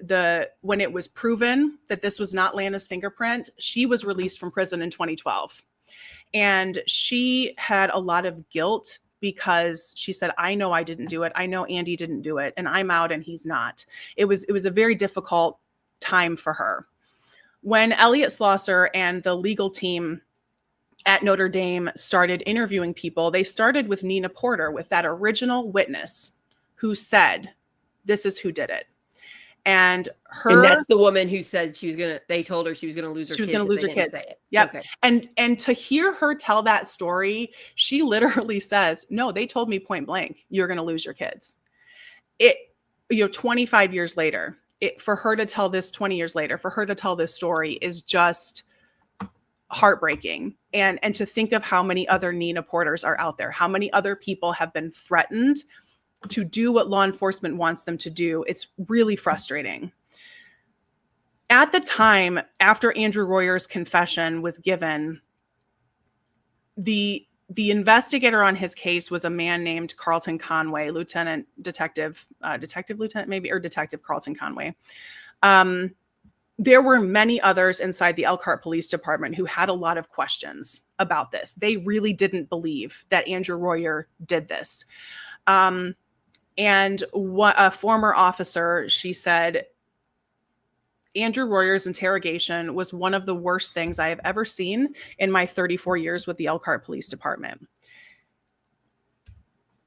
when it was proven that this was not Lana's fingerprint, she was released from prison in 2012. And she had a lot of guilt because she said, "I know I didn't do it. I know Andy didn't do it, and I'm out and he's not." It was a very difficult time for her. When Elliot Schlosser and the legal team at Notre Dame started interviewing people, they started with Nina Porter, with that original witness who said, "This is who did it." And And that's the woman who said they told her she was gonna lose her she was kids going to lose her if they didn't kids. say it. Yep. Okay. And to hear her tell that story, she literally says, no, they told me point blank, you're going to lose your kids. 25 years later, for her to tell this 20 years later, for her to tell this story is just heartbreaking. And to think of how many other Nina Porters are out there, how many other people have been threatened to do what law enforcement wants them to do. It's really frustrating. At the time, after Andrew Royer's confession was given, the investigator on his case was a man named Carlton Conway, Detective Carlton Conway. There were many others inside the Elkhart Police Department who had a lot of questions about this. They really didn't believe that Andrew Royer did this. And a former officer, she said, Andrew Royer's interrogation was one of the worst things I have ever seen in my 34 years with the Elkhart Police Department.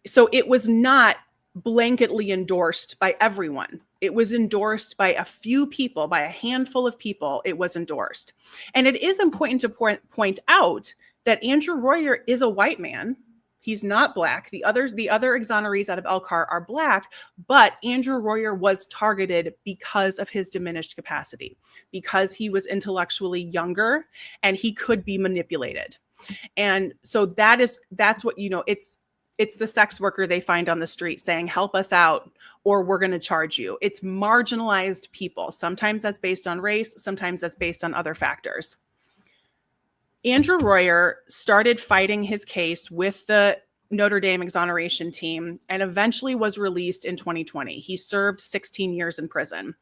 So it was not blanketly endorsed by everyone. It was endorsed by a few people, by a handful of people. It was endorsed. And it is important to point out that Andrew Royer is a white man. He's not black. The other exonerees out of Elkhart are black, but Andrew Royer was targeted because of his diminished capacity, because he was intellectually younger and he could be manipulated. And so that's what, it's the sex worker they find on the street saying, help us out, or we're going to charge you. It's marginalized people. Sometimes that's based on race. Sometimes that's based on other factors. Andrew Royer started fighting his case with the Notre Dame exoneration team and eventually was released in 2020. He served 16 years in prison.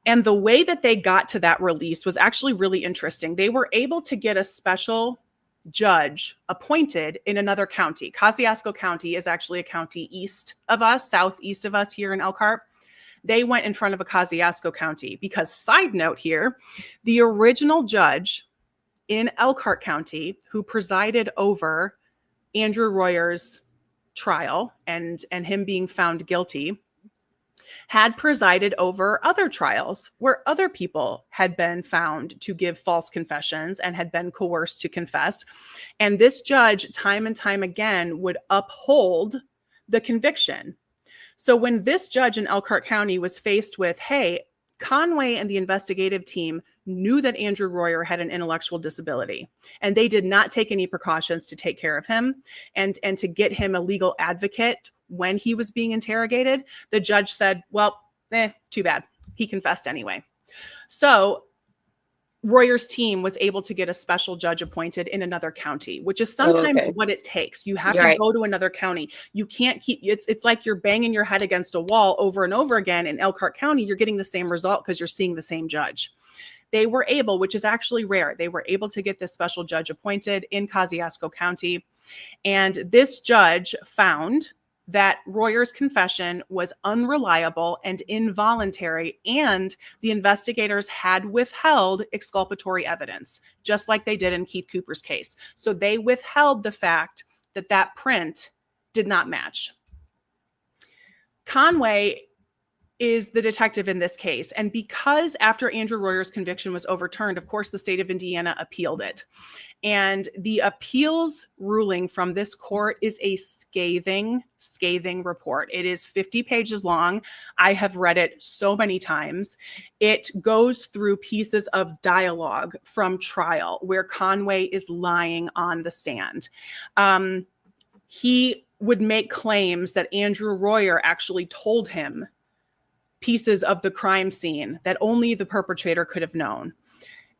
And the way that they got to that release was actually really interesting. They were able to get a special judge appointed in another county. Kosciuszko County is actually a county southeast of us here in Elkhart. They went in front of a Kosciuszko County because, side note here, the original judge in Elkhart County who presided over Andrew Royer's trial and him being found guilty had presided over other trials where other people had been found to give false confessions and had been coerced to confess. And this judge, time and time again, would uphold the conviction. So when this judge in Elkhart County was faced with, hey, Conway and the investigative team knew that Andrew Royer had an intellectual disability, and they did not take any precautions to take care of him and to get him a legal advocate when he was being interrogated, the judge said, well, too bad. He confessed anyway. So Royer's team was able to get a special judge appointed in another county, which is sometimes what it takes. You have to go to another county. You can't keep, it's like you're banging your head against a wall over and over again. In Elkhart County, you're getting the same result because you're seeing the same judge. They were able, which is actually rare, they were able to get this special judge appointed in Kosciuszko County. And this judge found that Royer's confession was unreliable and involuntary, and the investigators had withheld exculpatory evidence, just like they did in Keith Cooper's case. So they withheld the fact that that print did not match. Conway is the detective in this case. And because after Andrew Royer's conviction was overturned, of course, the state of Indiana appealed it. And the appeals ruling from this court is a scathing report. It is 50 pages long. I have read it so many times. It goes through pieces of dialogue from trial where Conway is lying on the stand. He would make claims that Andrew Royer actually told him pieces of the crime scene that only the perpetrator could have known.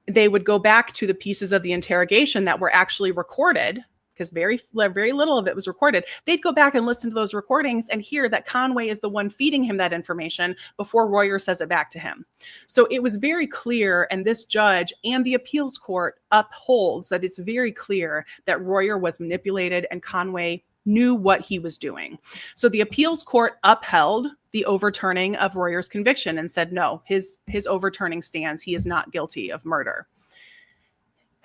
They would go back to the pieces of the interrogation that were actually recorded, because very little of it was recorded. They'd go back and listen to those recordings and hear that Conway is the one feeding him that information before Royer says it back to him. So it was very clear, and this judge and the appeals court upholds that it's very clear that Royer was manipulated and Conway knew what he was doing. So the appeals court upheld the overturning of Royer's conviction and said, no, his overturning stands. He is not guilty of murder.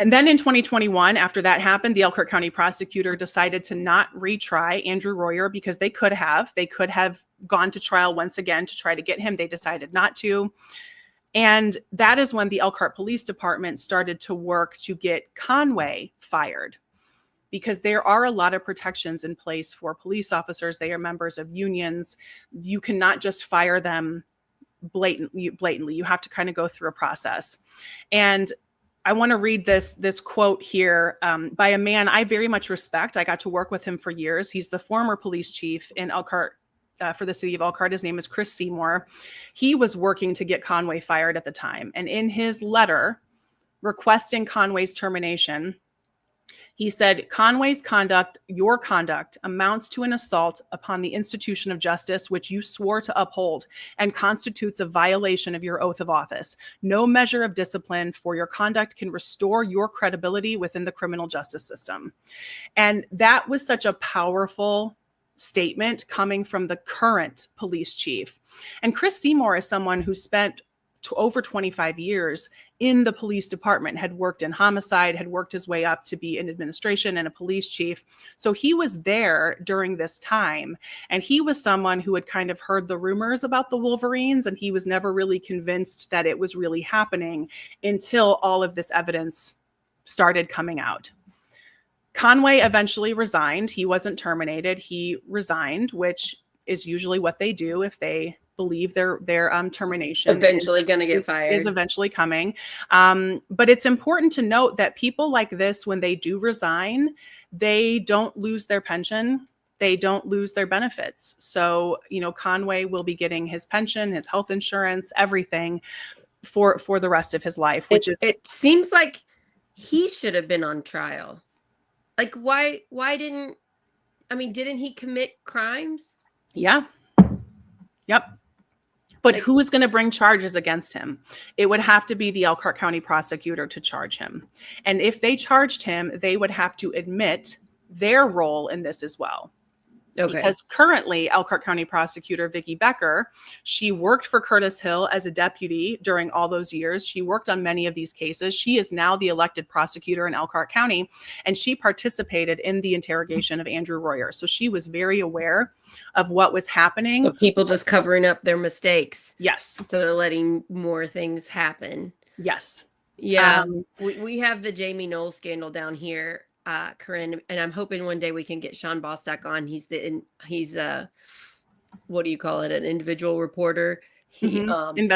And then in 2021, after that happened, the Elkhart County prosecutor decided to not retry Andrew Royer because they could have gone to trial once again to try to get him. They decided not to. And that is when the Elkhart Police Department started to work to get Conway fired, because there are a lot of protections in place for police officers. They are members of unions. You cannot just fire them blatantly. You have to kind of go through a process. And I want to read this quote here by a man I very much respect. I got to work with him for years. He's the former police chief in Elkhart, for the city of Elkhart. His name is Chris Seymour. He was working to get Conway fired at the time. And in his letter requesting Conway's termination, he said, Conway's conduct, your conduct, amounts to an assault upon the institution of justice, which you swore to uphold, and constitutes a violation of your oath of office. No measure of discipline for your conduct can restore your credibility within the criminal justice system. And that was such a powerful statement coming from the current police chief. And Chris Seymour is someone who spent over 25 years in the police department, had worked in homicide, had worked his way up to be in administration and a police chief. So he was there during this time. And he was someone who had kind of heard the rumors about the Wolverines, and he was never really convinced that it was really happening until all of this evidence started coming out. Conway eventually resigned. He wasn't terminated. He resigned, which is usually what they do if they believe their termination eventually going to get fired is eventually coming. But it's important to note that people like this, when they do resign, they don't lose their pension. They don't lose their benefits. So, Conway will be getting his pension, his health insurance, everything for the rest of his life, it seems like he should have been on trial. Like, why didn't he commit crimes? Yeah. Yep. But who is going to bring charges against him? It would have to be the Elkhart County prosecutor to charge him. And if they charged him, they would have to admit their role in this as well. Okay. Because currently Elkhart County prosecutor Vicki Becker, she worked for Curtis Hill as a deputy during all those years. She worked on many of these cases. She is now the elected prosecutor in Elkhart County, and she participated in the interrogation of Andrew Royer. So she was very aware of what was happening. So people just covering up their mistakes. Yes. So they're letting more things happen. Yes. Yeah. We have the Jamie Knowles scandal down here, Corinne, and I'm hoping one day we can get Sean Bossack on. He's what do you call it? An individual reporter. He independent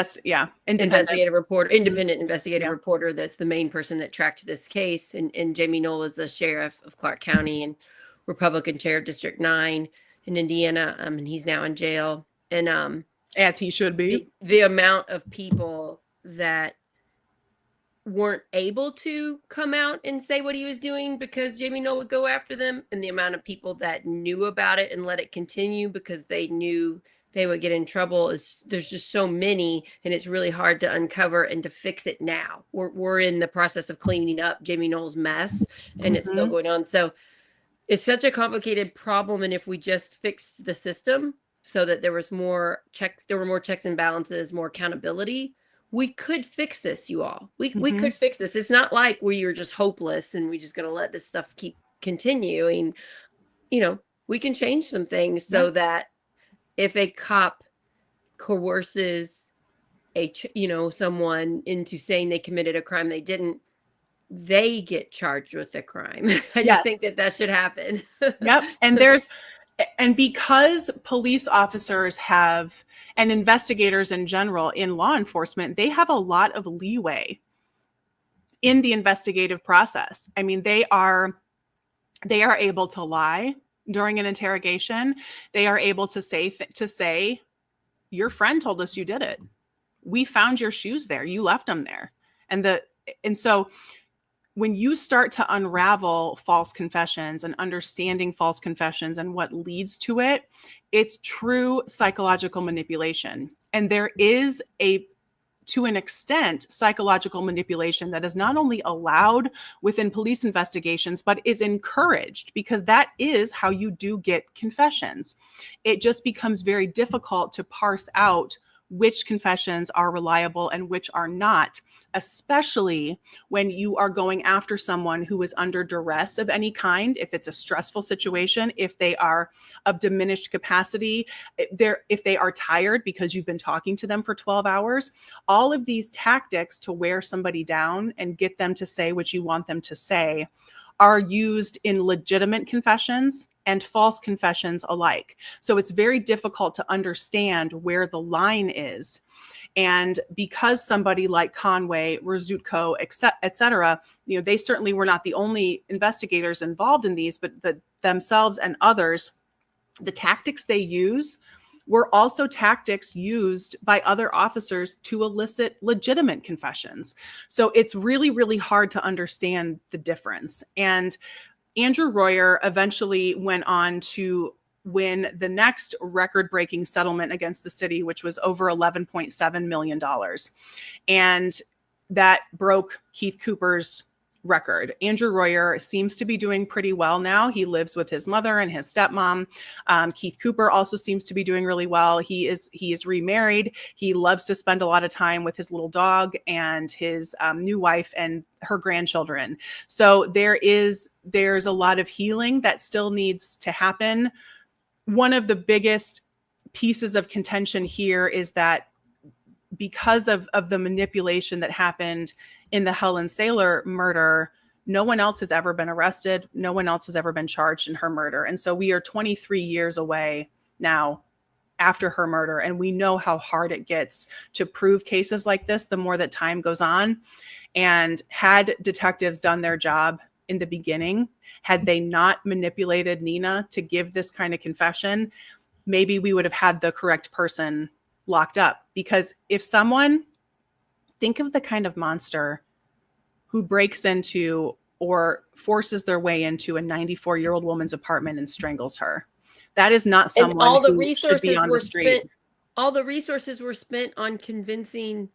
investigative reporter. That's the main person that tracked this case. And Jamie Knowles is the sheriff of Clark County and Republican chair of District 9 in Indiana. And he's now in jail. And as he should be. The amount of people that weren't able to come out and say what he was doing because Jamie Knowles would go after them, and the amount of people that knew about it and let it continue because they knew they would get in trouble there's just so many, and it's really hard to uncover and to fix it now. We're in the process of cleaning up Jamie Knowles' mess, and it's still going on. So it's such a complicated problem, and if we just fixed the system so that there were more checks and balances, more accountability, we could fix this, you all. We could fix this. It's not like we are just hopeless and we just going to let this stuff keep continuing. We can change some things so that if a cop coerces someone into saying they committed a crime they didn't, they get charged with a crime. I just think that should happen. Yep. And because police officers and investigators in general in law enforcement, they have a lot of leeway in the investigative process. I mean, they are able to lie during an interrogation. They are able to say, your friend told us you did it. We found your shoes there. You left them there. And so when you start to unravel false confessions and understanding false confessions and what leads to it, it's true psychological manipulation. And there is to an extent, psychological manipulation that is not only allowed within police investigations, but is encouraged, because that is how you do get confessions. It just becomes very difficult to parse out which confessions are reliable and which are not, especially when you are going after someone who is under duress of any kind, if it's a stressful situation, if they are of diminished capacity, if they are tired because you've been talking to them for 12 hours, all of these tactics to wear somebody down and get them to say what you want them to say are used in legitimate confessions and false confessions alike. So it's very difficult to understand where the line is. And because somebody like Conway, Rzutko, et cetera, they certainly were not the only investigators involved in these, but themselves and others, the tactics they use were also tactics used by other officers to elicit legitimate confessions. So it's really, really hard to understand the difference. And Andrew Royer eventually went on to win the next record-breaking settlement against the city, which was over $11.7 million. And that broke Keith Cooper's record. Andrew Royer seems to be doing pretty well now. He lives with his mother and his stepmom. Keith Cooper also seems to be doing really well. He is remarried. He loves to spend a lot of time with his little dog and his new wife and her grandchildren. So there's a lot of healing that still needs to happen. One of the biggest pieces of contention here is that because of the manipulation that happened in the Helen Saylor murder, no one else has ever been arrested. No one else has ever been charged in her murder. And so we are 23 years away now after her murder. And we know how hard it gets to prove cases like this the more that time goes on. And had detectives done their job in the beginning, had they not manipulated Nina to give this kind of confession, maybe we would have had the correct person locked up. Because think of the kind of monster who breaks into or forces their way into a 94-year-old woman's apartment and strangles her. That is not someone who should be on the street. All the resources were spent on convincing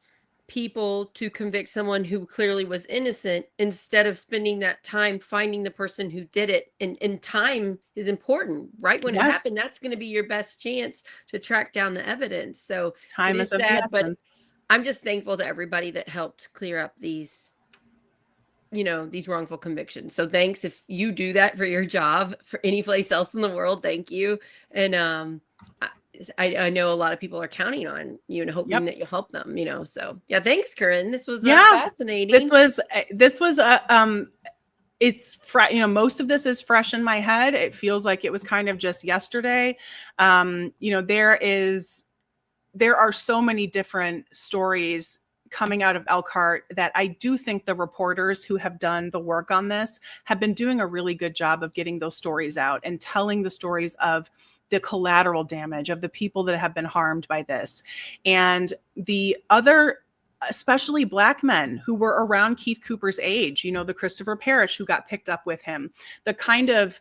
people to convict someone who clearly was innocent, instead of spending that time finding the person who did it. And time is important, right? When it happened, that's going to be your best chance to track down the evidence. So time is sad, but I'm just thankful to everybody that helped clear up these wrongful convictions. So thanks. If you do that for your job, for any place else in the world, thank you. And I know a lot of people are counting on you and hoping that you'll help them, so yeah, thanks, Corinne. This was fascinating. This was it's most of this is fresh in my head. It feels like it was kind of just yesterday. There are so many different stories coming out of Elkhart that I do think the reporters who have done the work on this have been doing a really good job of getting those stories out and telling the stories of the collateral damage of the people that have been harmed by this. And the other, especially Black men who were around Keith Cooper's age, the Christopher Parrish who got picked up with him, the kind of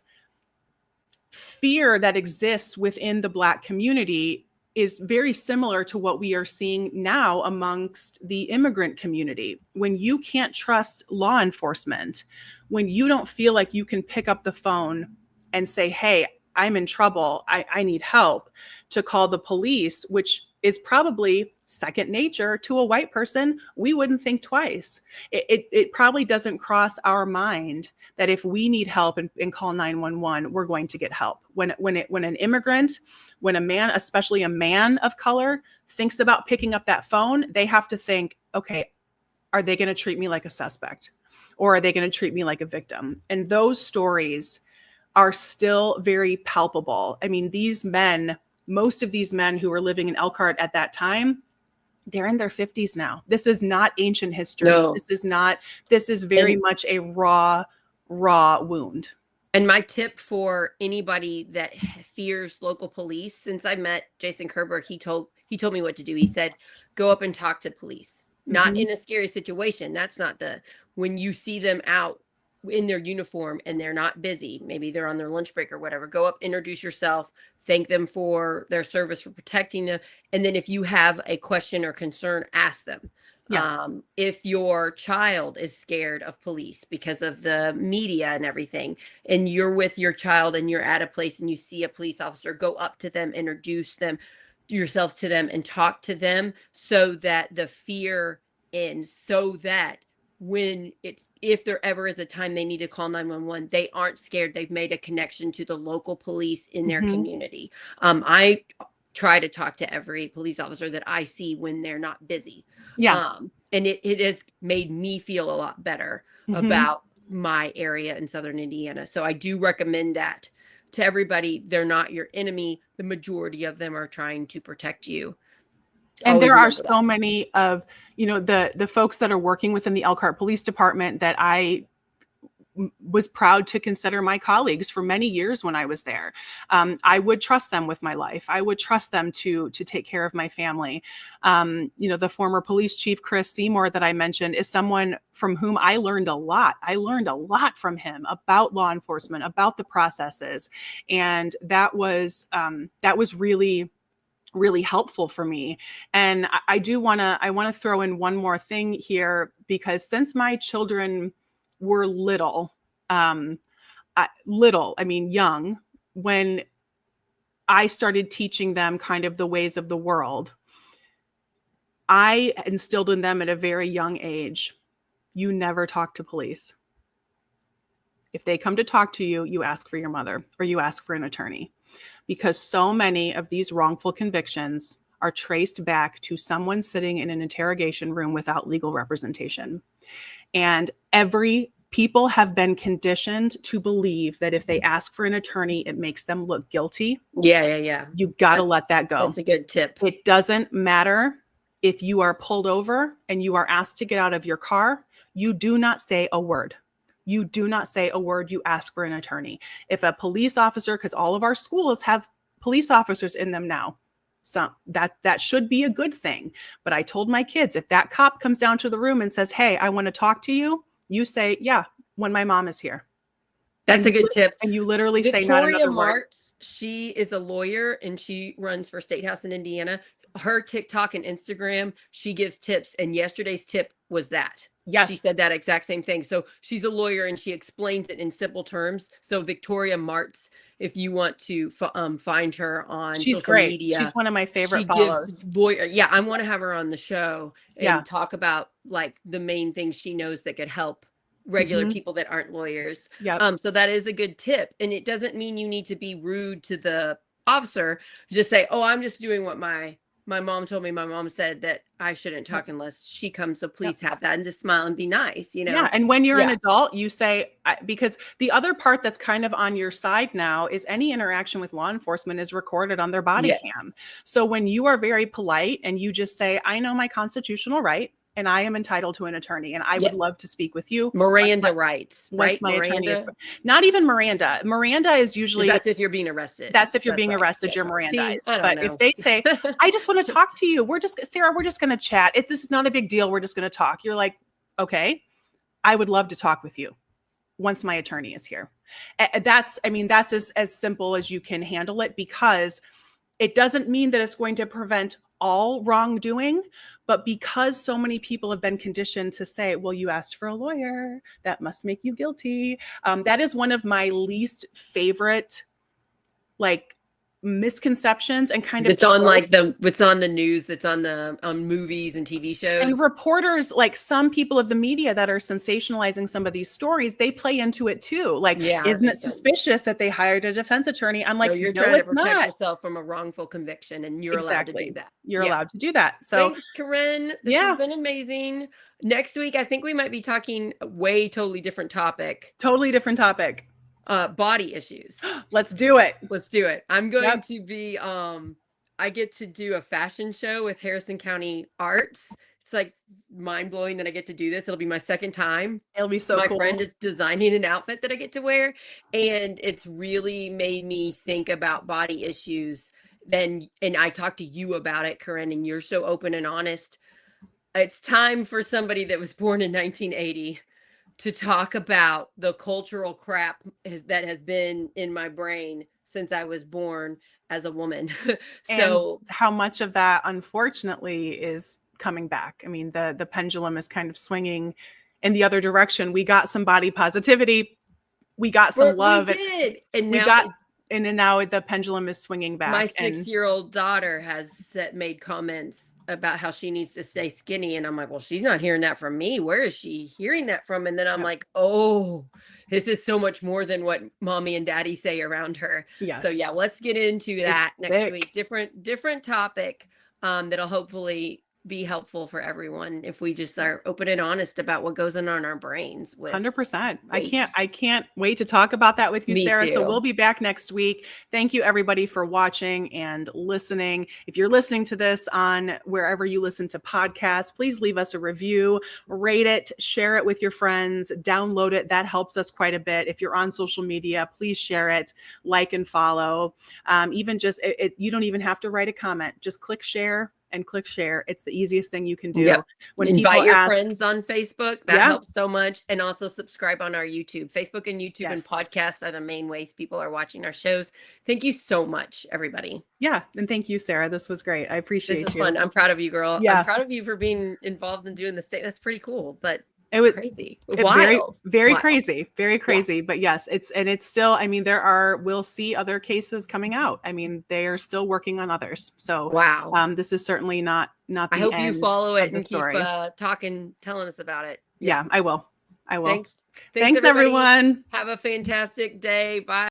fear that exists within the Black community is very similar to what we are seeing now amongst the immigrant community. When you can't trust law enforcement, when you don't feel like you can pick up the phone and say, hey, I'm in trouble, I need help, to call the police, which is probably second nature to a white person, we wouldn't think twice. It probably doesn't cross our mind that if we need help and call 911, we're going to get help. When an immigrant, when a man, especially a man of color, thinks about picking up that phone, they have to think, okay, are they going to treat me like a suspect? Or are they going to treat me like a victim? And those stories are still very palpable. I mean, most of these men who were living in Elkhart at that time, they're in their 50s now. This is not ancient history. No. This is very much a raw wound. And my tip for anybody that fears local police, since I met Jason Kerber, he told me what to do. He said, go up and talk to police, not in a scary situation. That's not when you see them out in their uniform and they're not busy, maybe they're on their lunch break or whatever, go up, introduce yourself, thank them for their service, for protecting them. And then if you have a question or concern, ask them. Yes. If your child is scared of police because of the media and everything, and you're with your child and you're at a place and you see a police officer, go up to them, introduce yourselves to them and talk to them, so that the fear And so that if there ever is a time they need to call 911, they aren't scared. They've made a connection to the local police in their community. I try to talk to every police officer that I see when they're not busy. Yeah. And it has made me feel a lot better about my area in Southern Indiana. So I do recommend that to everybody. They're not your enemy. The majority of them are trying to protect you. And there are so many of, the folks that are working within the Elkhart Police Department that I was proud to consider my colleagues for many years when I was there. I would trust them with my life. I would trust them to take care of my family. The former police chief, Chris Seymour, that I mentioned, is someone from whom I learned a lot. I learned a lot from him about law enforcement, about the processes. And that was really, really helpful for me. And I want to throw in one more thing here, because since my children were young, when I started teaching them kind of the ways of the world, I instilled in them at a very young age, you never talk to police. If they come to talk to you, you ask for your mother or you ask for an attorney, because so many of these wrongful convictions are traced back to someone sitting in an interrogation room without legal representation. And people have been conditioned to believe that if they ask for an attorney, it makes them look guilty. Yeah. You got to let that go. That's a good tip. It doesn't matter if you are pulled over and you are asked to get out of your car. You do not say a word. You do not say a word. You ask for an attorney. If a police officer, because all of our schools have police officers in them now, so that should be a good thing. But I told my kids, if that cop comes down to the room and says, hey, I want to talk to you, you say, yeah, when my mom is here. That's a good tip. And you literally say not another word. She is a lawyer and she runs for State House in Indiana. Her TikTok and Instagram, she gives tips. And yesterday's tip was that. Yes. She said that exact same thing. So she's a lawyer and she explains it in simple terms. So Victoria Martz, if you want to find her on social media. She's one of my favorite follows. Yeah, I want to have her on the show and talk about like the main things she knows that could help regular people that aren't lawyers. So that is a good tip. And it doesn't mean you need to be rude to the officer. Just say, oh, I'm just doing what my mom told me. My mom said that I shouldn't talk unless she comes. So please have that, and just smile and be nice, Yeah. And when you're an adult, you say, because the other part that's kind of on your side now is any interaction with law enforcement is recorded on their body cam. So when you are very polite and you just say, I know my constitutional right, and I am entitled to an attorney, and I would love to speak with you. Miranda rights, right? Once my attorney is, not even Miranda. Miranda is usually, that's if you're being arrested. That's if you're being arrested, you're Mirandized. But if they say, I just want to talk to you, Sarah, we're just going to chat. This is not a big deal. We're just going to talk. You're like, okay, I would love to talk with you once my attorney is here. That's as simple as you can handle it, because it doesn't mean that it's going to prevent all wrongdoing, but because so many people have been conditioned to say, well, you asked for a lawyer, that must make you guilty. That is one of my least favorite, misconceptions and kind of it's on it's on the news, that's on the movies and TV shows, and reporters, like some people of the media that are sensationalizing some of these stories, they play into it too. Isn't it suspicious that they hired a defense attorney? I'm like, you're trying to protect yourself from a wrongful conviction, and you're allowed to do that. You're allowed to do that. So thanks, Corinne. This has been amazing. Next week, I think we might be talking totally different topic. Body issues. Let's do it. I'm going to be, I get to do a fashion show with Harrison County Arts. It's like mind blowing that I get to do this. It'll be my second time. It'll be so cool. My friend is designing an outfit that I get to wear. And it's really made me think about body issues. And I talked to you about it, Corinne, and you're so open and honest. It's time for somebody that was born in 1980 to talk about the cultural crap that has been in my brain since I was born as a woman. So how much of that, unfortunately, is coming back. I mean, the pendulum is kind of swinging in the other direction. We got some body positivity. We got some love. We did. And we now got and now the pendulum is swinging back. My And 6-year-old daughter has made comments about how she needs to stay skinny. And I'm like, well, she's not hearing that from me. Where is she hearing that from? And then I'm Yep. like, oh, this is so much more than what mommy and daddy say around her. Yes. So yeah, let's get into that It's next thick. week. Different topic that'll hopefully be helpful for everyone if we just are open and honest about what goes on in our brains with 100%. weight. I can't wait to talk about that with you, Me Sarah. So too. we'll be back next week. Thank you everybody for watching and listening. If you're listening to this on wherever you listen to podcasts, please leave us a review, rate it, share it with your friends, download it. That helps us quite a bit. If you're on social media, please share it, like and follow. Even just, you don't even have to write a comment. Just click share and click share. It's the easiest thing you can do. Yep. When Invite people your ask, friends on Facebook. That Yeah. helps so much. And also subscribe on our YouTube. Facebook and YouTube and Yes. podcasts are the main ways people are watching our shows. Thank you so much, everybody. Yeah. And thank you, Sarah. This was great. I appreciate This was you. fun. I'm proud of you, girl. Yeah. I'm proud of you for being involved in doing the state. That's pretty cool, but It was crazy. very, Wild. very Wild. crazy, very crazy. But yes, it's still, I mean, we'll see other cases coming out. I mean, they are still working on others. So Wow. this is certainly not the I hope you end follow of it the and keep story. talking, telling us about it. Yeah, I will. Thanks Thanks everybody. everyone. Have a fantastic day. Bye.